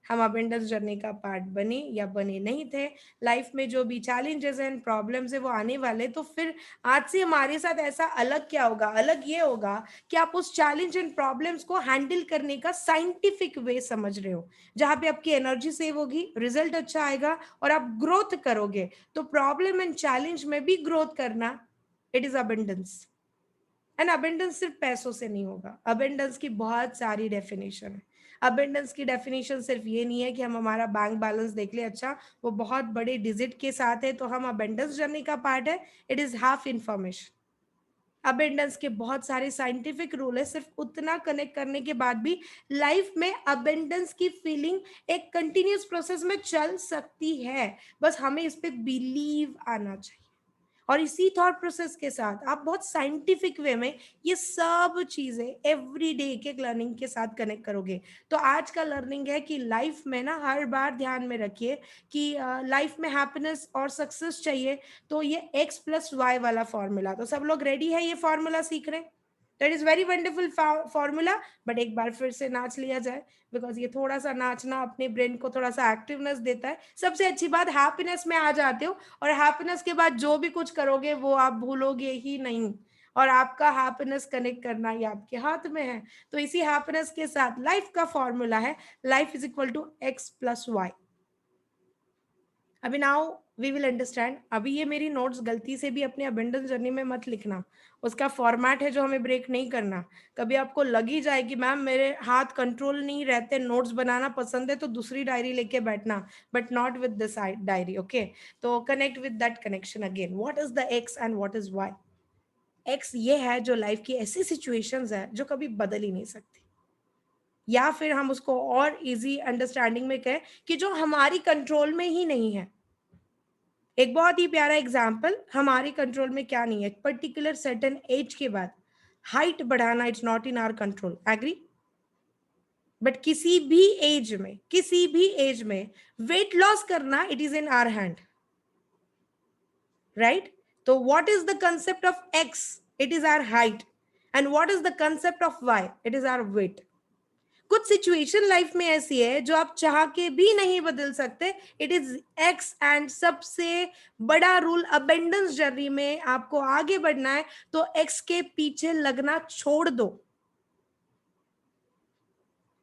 हम अबेंडेंस जर्नी का पार्ट बने या बने नहीं थे, लाइफ में जो भी चैलेंजेस एंड प्रॉब्लम्स है वो आने वाले। तो फिर आज से हमारे साथ ऐसा अलग क्या होगा? अलग ये होगा कि आप उस चैलेंज एंड प्रॉब्लम्स को हैंडल करने का साइंटिफिक वे समझ रहे हो, जहां पे आपकी एनर्जी सेव होगी, रिजल्ट अच्छा आएगा और आप ग्रोथ करोगे। तो प्रॉब्लम एंड चैलेंज में भी ग्रोथ करना, it is abundance. And abundance सिर्फ पैसों से नहीं होगा, अबेंडेंस की बहुत सारी डेफिनेशन है। अबेंडेंस की डेफिनेशन सिर्फ ये नहीं है कि हम हमारा बैंक बैलेंस देख ले, अच्छा वो बहुत बड़े डिजिट के साथ है तो हम अबेंडेंस जर्नी का पार्ट है, it is half information. Abundance के बहुत सारे साइंटिफिक रूल है, सिर्फ उतना कनेक्ट करने के बाद भी लाइफ में अबेंडेंस की फीलिंग एक कंटिन्यूस प्रोसेस में चल सकती है, बस हमें इस पे बिलीव आना चाहिए। और इसी थॉट प्रोसेस के साथ आप बहुत साइंटिफिक वे में ये सब चीजें एवरी डे एक एक लर्निंग के साथ कनेक्ट करोगे। तो आज का लर्निंग है कि लाइफ में ना हर बार ध्यान में रखिए कि लाइफ में हैप्पीनेस और सक्सेस चाहिए तो ये x+y वाला फॉर्मूला, तो सब लोग रेडी है ये फॉर्मूला सीख रहे हैं? That is very wonderful formula, but एक बार फिर से नाच लिया जाए, बिकॉज ये थोड़ा सा नाचना अपने ब्रेन को थोड़ा सा एक्टिवनेस देता है। सबसे अच्छी बात, हैप्पीनेस में आ जाते हो और हैप्पीनेस के बाद जो भी कुछ करोगे वो आप भूलोगे ही नहीं, और आपका हैप्पीनेस कनेक्ट करना ही आपके हाथ में है। तो इसी हैप्पीनेस के साथ लाइफ का फॉर्मूला है life is equal to x+y। अभी नाउ वी विल अंडरस्टैंड। अभी ये मेरी नोट्स गलती से भी अपने अबेंडेंस जर्नी में मत लिखना, उसका फॉर्मेट है जो हमें ब्रेक नहीं करना। कभी आपको लग ही जाए कि मैम मेरे हाथ कंट्रोल नहीं रहते, नोट्स बनाना पसंद है तो दूसरी डायरी लेके बैठना, but not with this diary, okay? तो connect with that connection again. What is the X and what is Y? X ये है जो लाइफ की ऐसी सिचुएशंस है जो कभी बदल ही नहीं सकती, या फिर हम उसको और इजी अंडरस्टैंडिंग में कहें कि जो हमारी कंट्रोल में ही नहीं है। एक बहुत ही प्यारा एग्जाम्पल, हमारी कंट्रोल में क्या नहीं है, पर्टिकुलर सर्टेन एज के बाद हाइट बढ़ाना it's not in our control, agree? But किसी भी एज में वेट लॉस करना it is in our hand, right? तो what is the concept of X? It is our height. And what is the concept of Y? It is our weight. कुछ situation life में ऐसी है जो आप चाह के भी नहीं बदल सकते, इट इज एक्स। एंड सबसे बड़ा रूल अबेंडेंस जर्नी में, आपको आगे बढ़ना है तो एक्स के पीछे लगना छोड़ दो।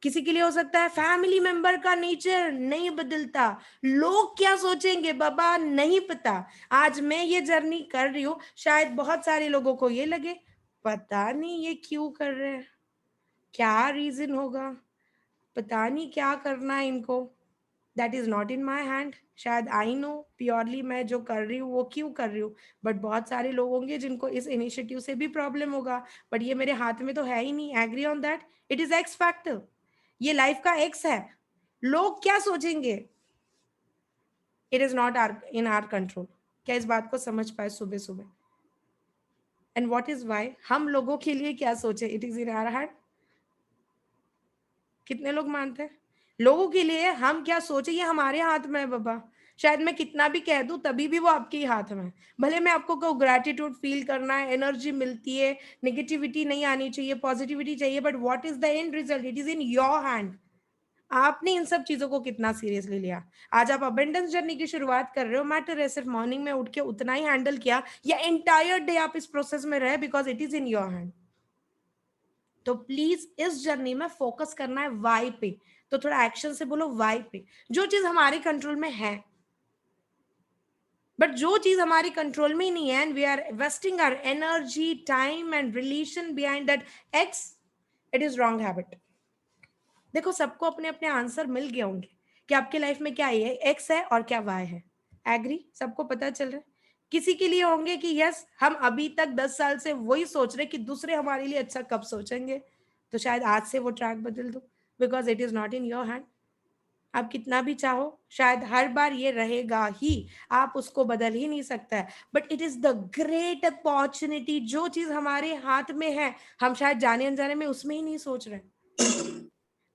किसी के लिए हो सकता है फैमिली मेंबर का नेचर नहीं बदलता, लोग क्या सोचेंगे बाबा नहीं पता। आज मैं ये जर्नी कर रही हूं, शायद बहुत सारे लोगों को ये लगे पता नहीं ये क्यों कर रहे हैं, क्या रीजन होगा, पता नहीं क्या करना है इनको, that is not in my hand. शायद आई नो प्योरली मैं जो कर रही हूँ वो क्यों कर रही हूँ, बट बहुत सारे लोग होंगे जिनको इस इनिशिएटिव से भी प्रॉब्लम होगा, बट ये मेरे हाथ में तो है ही नहीं। Agree on that? It is X factor, ये लाइफ का एक्स है। लोग क्या सोचेंगे, it is not in our control. क्या इस बात को समझ पाए सुबह सुबह? And what is Y? हम लोगों के लिए क्या सोचे, it is in our hand. कितने लोग मानते हैं? लोगों के लिए हम क्या सोचे ये हमारे हाथ में है बाबा। शायद मैं कितना भी कह दूं तभी भी वो आपके ही हाथ में है। भले मैं आपको कहूँ ग्रैटिट्यूड फील करना है, एनर्जी मिलती है, नेगेटिविटी नहीं आनी चाहिए, पॉजिटिविटी चाहिए, but what is the end result? It is in your hand. आपने इन सब चीजों को कितना सीरियसली लिया। आज आप अबेंडेंस जर्नी की शुरुआत कर रहे हो, मैटर है सिर्फ मॉर्निंग में उठ के उतना ही हैंडल किया या एंटायर डे आप इस प्रोसेस में रहे, because it is in your hand. तो प्लीज इस जर्नी में फोकस करना है वाई पे। तो थोड़ा एक्शन से बोलो वाई पे, जो चीज हमारे कंट्रोल में है। बट जो चीज हमारी कंट्रोल में ही नहीं है, and we are wasting our energy, time and relation behind that X, it is wrong habit. देखो सबको अपने अपने आंसर मिल गए होंगे कि आपके लाइफ में क्या है, एक्स है और क्या वाई है। एग्री? सबको पता चल रहा है? किसी के लिए होंगे कि यस हम अभी तक 10 साल से वही सोच रहे कि दूसरे हमारे लिए अच्छा कब सोचेंगे, तो शायद आज से वो ट्रैक बदल दो, because it is not in your hand. आप कितना भी चाहो शायद हर बार ये रहेगा ही, आप उसको बदल ही नहीं सकता है, but it is the great opportunity. जो चीज हमारे हाथ में है हम शायद जाने अनजाने में उसमें ही नहीं सोच रहे।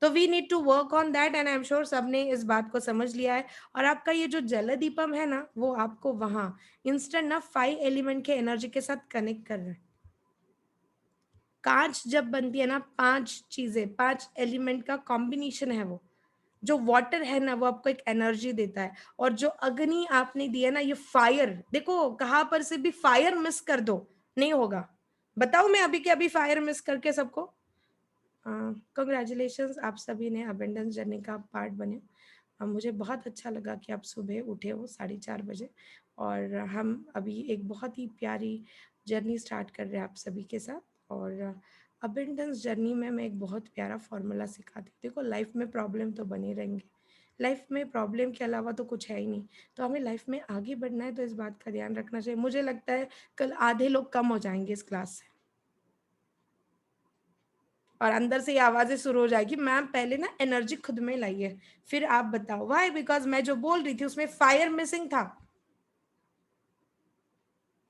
तो we need to work on that, and I am sure सबने इस बात को समझ लिया है। और आपका ये जो जलदीपम है ना, वो आपको वहां इंस्टेंट ना 5 एलिमेंट के एनर्जी के साथ कनेक्ट कर रहा है। कांच जब बनती है ना, 5 चीजें, 5 एलिमेंट का कॉम्बिनेशन है वो। जो वाटर है ना वो आपको एक एनर्जी देता है, और जो अग्नि आपने दिया ना, ये फायर, देखो कहाँ पर से भी फायर मिस कर दो नहीं होगा। बताओ मैं अभी के अभी फायर मिस करके सबको कंग्रेचुलेशंस, आप सभी ने अबेंडेंस जर्नी का पार्ट बने। मुझे बहुत अच्छा लगा कि आप सुबह उठे हो 4:30 बजे, और हम अभी एक बहुत ही प्यारी जर्नी स्टार्ट कर रहे हैं आप सभी के साथ। और अबेंडेंस जर्नी में मैं एक बहुत प्यारा फॉर्मूला सिखाती हूँ। देखो लाइफ में प्रॉब्लम तो बने रहेंगे, लाइफ में प्रॉब्लम के अलावा तो कुछ है ही नहीं, तो हमें लाइफ में आगे बढ़ना है तो इस बात का ध्यान रखना चाहिए। मुझे लगता है कल आधे लोग कम हो जाएंगे इस क्लास से, और अंदर से ये आवाजें शुरू हो जाएगी, मैम पहले ना एनर्जी खुद में लाइए फिर आप बताओ। वाई? बिकॉज मैं जो बोल रही थी उसमें फायर मिसिंग था।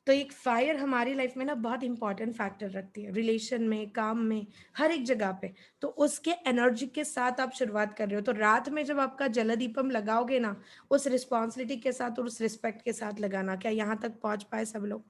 तो एक फायर हमारी लाइफ में ना बहुत इंपॉर्टेंट फैक्टर रखती है, रिलेशन में, काम में, हर एक जगह पे। तो उसके एनर्जी के साथ आप शुरुआत कर रहे हो, तो रात में जब आपका जलदीपम लगाओगे ना, उस रिस्पॉन्सिबिलिटी के साथ और उस रिस्पेक्ट के साथ लगाना। क्या यहाँ तक पहुंच पाए सब लोग?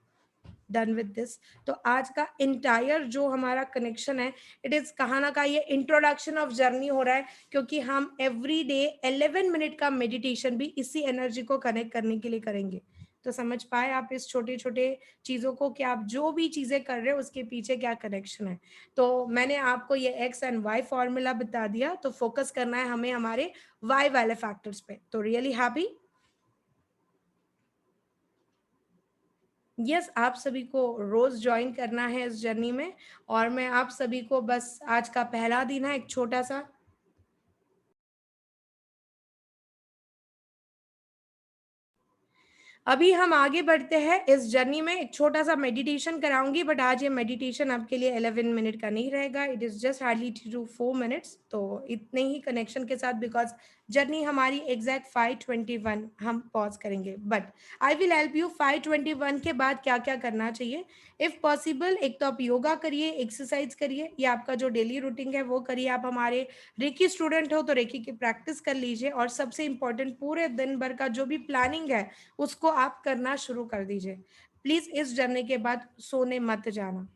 Done with this. तो आज का इंटायर जो हमारा कनेक्शन है, इट इज कहाँ ना कहाँ ये इंट्रोडक्शन ऑफ जर्नी हो रहा है, क्योंकि हम एवरी डे 11 मिनट का मेडिटेशन भी इसी एनर्जी को कनेक्ट करने के लिए करेंगे। तो समझ पाए आप इस छोटे छोटे चीजों को कि आप जो भी चीजें कर रहे हो उसके पीछे क्या कनेक्शन है। तो मैंने आपको ये एक्स एंड वाई फॉर्मूला बता दिया, तो फोकस करना है हमें हमारे वाई वाले फैक्टर्स पे। तो रियली हैप्पी। यस, आप सभी को रोज ज्वाइन करना है इस जर्नी में, और मैं आप सभी को बस आज का पहला दिन है, एक छोटा सा अभी हम आगे बढ़ते हैं इस जर्नी में। एक छोटा सा मेडिटेशन कराऊंगी, बट आज ये मेडिटेशन आपके लिए 11 मिनट का नहीं रहेगा, it is just hardly 2 to 4 minutes. तो इतने ही कनेक्शन के साथ, बिकॉज जर्नी हमारी एग्जैक्ट 5:21 हम पॉज करेंगे, but I will help you 5:21 के बाद क्या क्या करना चाहिए। इफ पॉसिबल, एक तो आप योगा करिए, एक्सरसाइज करिए, या आपका जो डेली रूटीन है वो करिए। आप हमारे रेकी स्टूडेंट हो तो रेकी की प्रैक्टिस कर लीजिए, और सबसे इंपॉर्टेंट पूरे दिन भर का जो भी प्लानिंग है उसको आप करना शुरू कर दीजिए। प्लीज इस जर्नी के बाद सोने मत जाना,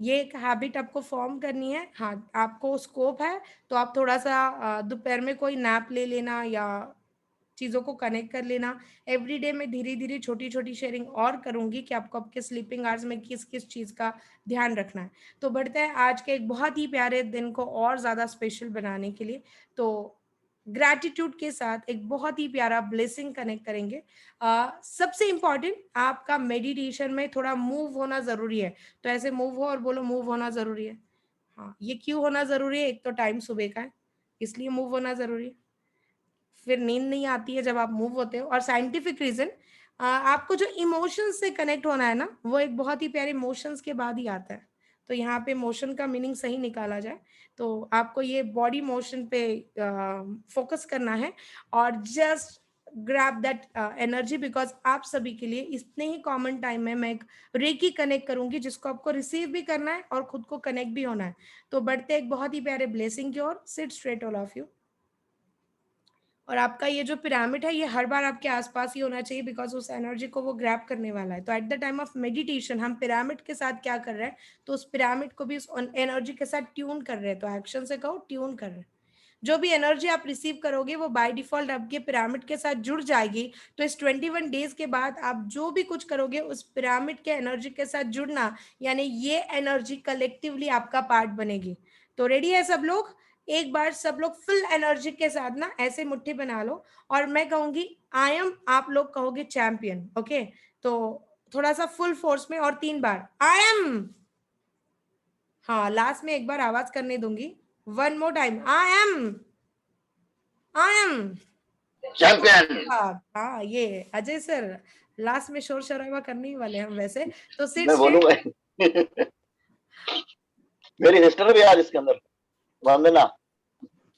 ये एक हैबिट आपको फॉर्म करनी है। हाँ, आपको स्कोप है तो आप थोड़ा सा दोपहर में कोई नैप ले लेना या चीज़ों को कनेक्ट कर लेना। एवरी डे मैं धीरे धीरे छोटी छोटी शेयरिंग और करूंगी कि आपको आपके स्लीपिंग आवर्स में किस किस चीज़ का ध्यान रखना है। तो बढ़ते हैं आज के एक बहुत ही प्यारे दिन को और ज़्यादा स्पेशल बनाने के लिए। तो ग्रैटिट्यूड के साथ एक बहुत ही प्यारा ब्लेसिंग कनेक्ट करेंगे। सबसे इंपॉर्टेंट, आपका मेडिटेशन में थोड़ा मूव होना जरूरी है, तो ऐसे मूव हो और बोलो मूव होना जरूरी है। हाँ, ये क्यों होना जरूरी है? एक तो टाइम सुबह का है, इसलिए मूव होना जरूरी है। फिर नींद नहीं आती है जब आप मूव होते हो, और साइंटिफिक रीजन, आपको जो इमोशंस से कनेक्ट होना है ना, वो एक बहुत ही प्यारे इमोशंस के बाद ही आता है। तो यहाँ पे मोशन का मीनिंग सही निकाला जाए तो आपको ये बॉडी मोशन पे फोकस करना है, और just grab that energy, because आप सभी के लिए इतने ही कॉमन टाइम में मैं एक रेकी कनेक्ट करूंगी जिसको आपको रिसीव भी करना है और खुद को कनेक्ट भी होना है। तो बढ़ते एक बहुत ही प्यारे ब्लेसिंग की ओर। Sit straight all of you, और आपका ये जो पिरामिड है ये हर बार आपके आसपास ही होना चाहिए, बिकॉज उस एनर्जी को वो ग्रैब करने वाला है। तो at the time of meditation हम पिरामिड के साथ क्या कर रहे हैं, तो उस पिरामिड को भी उस एनर्जी के साथ ट्यून कर रहे हैं। तो एक्शन से कहो ट्यून कर रहे हैं। जो भी एनर्जी आप रिसीव करोगे वो बाय डिफॉल्ट आपके पिरामिड के साथ जुड़ जाएगी। तो इस 21 डेज के बाद आप जो भी कुछ करोगे उस पिरामिड के एनर्जी के साथ जुड़ना, यानी ये एनर्जी कलेक्टिवली आपका पार्ट बनेगी। तो रेडी है सब लोग? एक बार सब लोग फुल एनर्जी के साथ ना ऐसे मुट्ठी बना लो, और मैं कहूंगी आई एम, आप लोग कहोगे चैंपियन। ओके, तो थोड़ा सा फुल फोर्स में, और 3 बार आई एम। हाँ, लास्ट में एक बार आवाज करने दूंगी, 1 more time, I am, I am champion. हाँ, ये अजय सर लास्ट में शोर शराबा करने ही वाले हम वैसे। तो सिट मैं बोलूंगा। मेरी सिस्टर भी आज इसके अंदर, वंदना।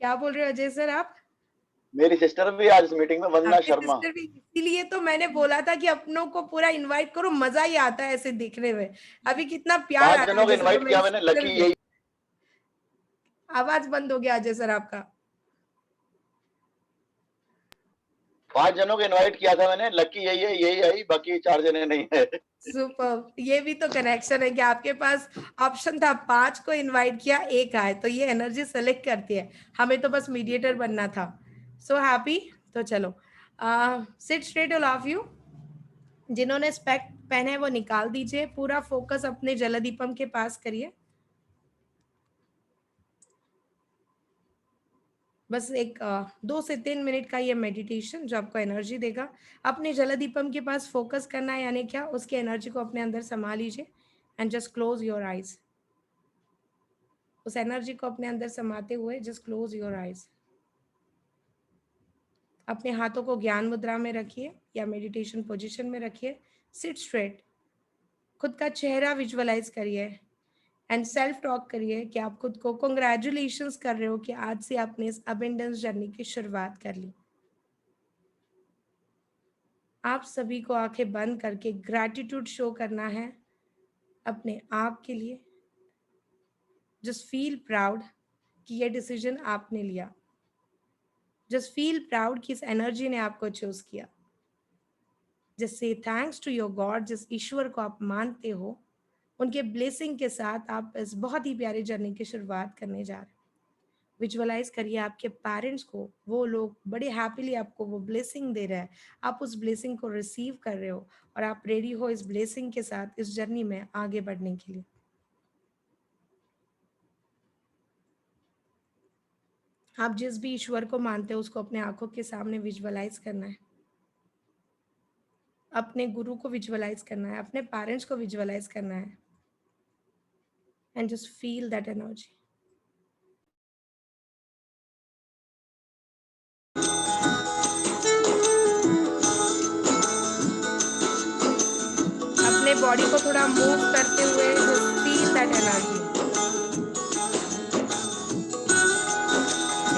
क्या बोल रहे हो अजय सर आप? मेरी सिस्टर भी आज इस मीटिंग में, वंदना आपके शर्मा। सिस्टर भी, इसीलिए तो मैंने बोला था कि अपनों को पूरा इनवाइट करो, मजा ही आता है ऐसे देखने में। अभी कितना प्यार आ 5 रहा जनों को है। इनवाइट किया मैंने, लकी यही। आवाज बंद हो गया अजय सर आपका। 5 जनों को इनवाइट किया था मैंने, लकी यही है, यही आई, बाकी 4 जने नहीं है। सुपर, ये भी तो कनेक्शन है कि आपके पास ऑप्शन था, 5 को इनवाइट किया, 1 आए, तो ये एनर्जी सेलेक्ट करती है। हमें तो बस मीडिएटर बनना था। So happy. तो चलो seat straight all of you. जिन्होंने स्पेक्ट पहने वो निकाल दीजिए, पूरा फोकस अपने जलदीपम के पास करिए। बस एक 2 से 3 मिनट का ये मेडिटेशन जो आपको एनर्जी देगा। अपने जलदीपम के पास फोकस करना है, यानी क्या, उसकी एनर्जी को अपने अंदर समा लीजिए and just close your eyes. उस एनर्जी को अपने अंदर समाते हुए जस्ट क्लोज योर आइज। अपने हाथों को ज्ञान मुद्रा में रखिए या मेडिटेशन पोजीशन में रखिए। सिट स्ट्रेट, खुद का चेहरा विजुअलाइज करिए एंड सेल्फ टॉक करिए कि आप खुद को कॉन्ग्रेचुलेशंस कर रहे हो कि आज से आपने इस अबेंडेंस जर्नी की शुरुआत कर ली। आप सभी को आंखें बंद करके ग्रैटिट्यूड शो करना है अपने आप के लिए। जस्ट फील प्राउड कि ये डिसीजन आपने लिया। जस्ट फील प्राउड कि इस एनर्जी ने आपको चूज किया। Just say thanks to your God, जिस ईश्वर को आप मानते हो, उनके ब्लेसिंग के साथ आप इस बहुत ही प्यारी जर्नी की शुरुआत करने जा रहे हैं। विजुअलाइज करिए आपके पेरेंट्स को, वो लोग बड़े हैप्पीली आपको वो ब्लेसिंग दे रहे हैं। आप उस ब्लेसिंग को रिसीव कर रहे हो और आप रेडी हो इस ब्लेसिंग के साथ इस जर्नी में आगे बढ़ने के लिए। आप जिस भी ईश्वर को मानते हो उसको अपने आंखों के सामने विजुअलाइज करना है। अपने गुरु को विजुअलाइज करना है, अपने पेरेंट्स को विजुअलाइज करना है and just feel that energy. अपने बॉडी को थोड़ा मूव करते हुए जस्ट फील दैट एनर्जी।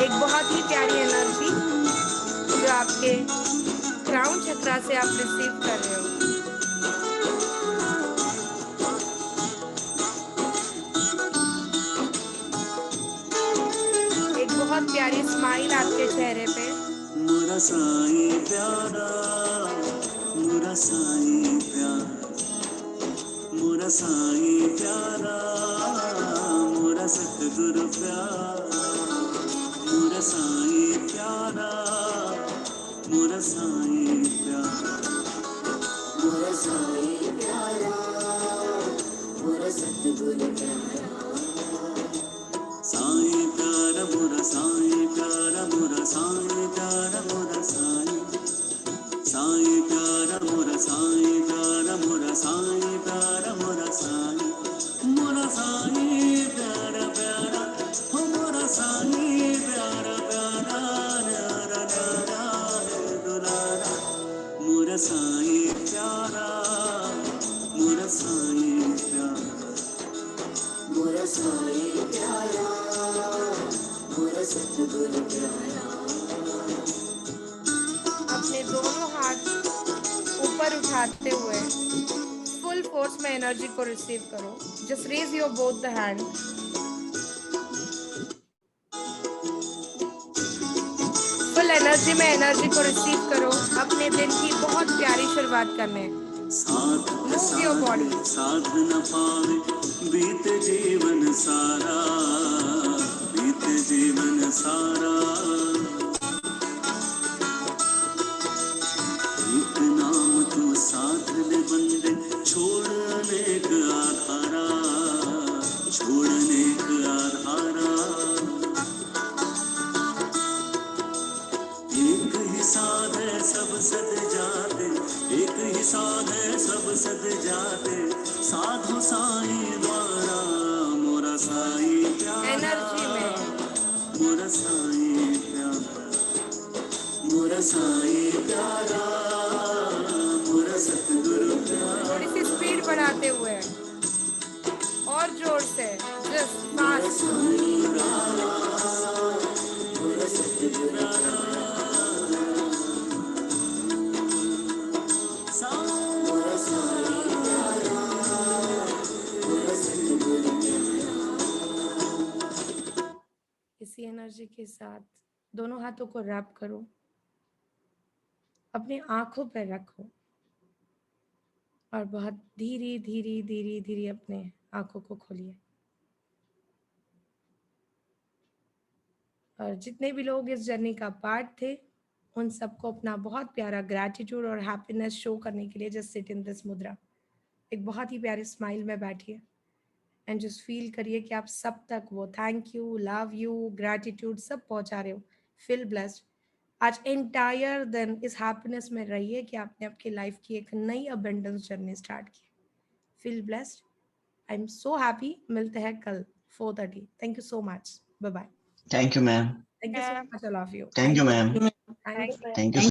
एक बहुत ही प्यारी एनर्जी जो आपके क्राउन चक्रा से आप रिसीव कर रहे हो। एक बहुत प्यारी स्माइल आपके चेहरे पे। मेरा साईं प्यारा, मेरा साईं प्यारा, मेरा साईं प्यारा, मेरा सतगुरु प्यारा, मेरा साईं प्यारा, मेरा साईं प्यारा, मेरा साईं प्यारा, मेरा सतगुरु प्यारा। साईं प्यारा मोरा, साईं प्यारा मोरा, साईं प्यारा मोरा, साईं प्यारा मोरा, साईं प्यारा मोरा, साईं प्यारा मोरा, साईं मोरा, साईं प्यारा प्यारा हो मोरा, साईं प्यारा प्यारा न्यारा न्यारा दुलारा, मोरा साईं प्यारा, मोरा साईं प्यारा, मोरा साईं प्यारा, मोरा सतगुरु प्यारा। अपने दोनों हाथ ऊपर उठाते हुए फुल फोर्स में एनर्जी को रिसीव करो। Just raise your both the hand. Full energy में एनर्जी को रिसीव करो। अपने दिन की बहुत प्यारी शुरुआत करने। Move your body. साध न पावे बीत जीवन सारा, बीत जीवन सारा, एक नाम तू साध ले बंदे, छोड़ अनेक आधारा, छोड़ अनेक आधारा, एक ही साध है सब सद जाते, एक ही साध है सब सद जाते, साधु साईं द्वारा, मोरा साईं प्यारा, एनर्जी में मोरा साईं प्यारा, मोरा साईं प्यारा, मोरा सतगुरु प्यारा। थोड़ी सी स्पीड बढ़ाते हुए और जोर से जस्ट फास्ट। मोरा सतगुरु प्यारा, मोरा साईं प्यारा, मोरा सतगुरु प्यारा। इसी एनर्जी के साथ दोनों हाथों को रैप करो, अपने आंखों पर रखो और बहुत धीरे धीरे धीरे धीरे अपने आंखों को खोलिए। और जितने भी लोग इस जर्नी का पार्ट थे उन सबको अपना बहुत प्यारा ग्रैटिट्यूड और हैप्पीनेस शो करने के लिए जस्ट सिट इन दिस मुद्रा। एक बहुत ही प्यारी स्माइल में बैठिए एंड जस्ट फील करिए कि आप सब तक वो thank you, love you, gratitude सब पहुंचा रहे हो। Feel blessed. आज एंटायर दिन इस हैप्पीनेस में रहिए कि आपने आपकी लाइफ की एक नई अबेंडेंस जर्नी स्टार्ट की। Feel blessed. I am so happy. मिलते हैं कल 4:30। Thank you so much. Bye bye. Thank you, ma'am. Thank you so much all of you. Thank you, ma'am. Thank you. Thank you.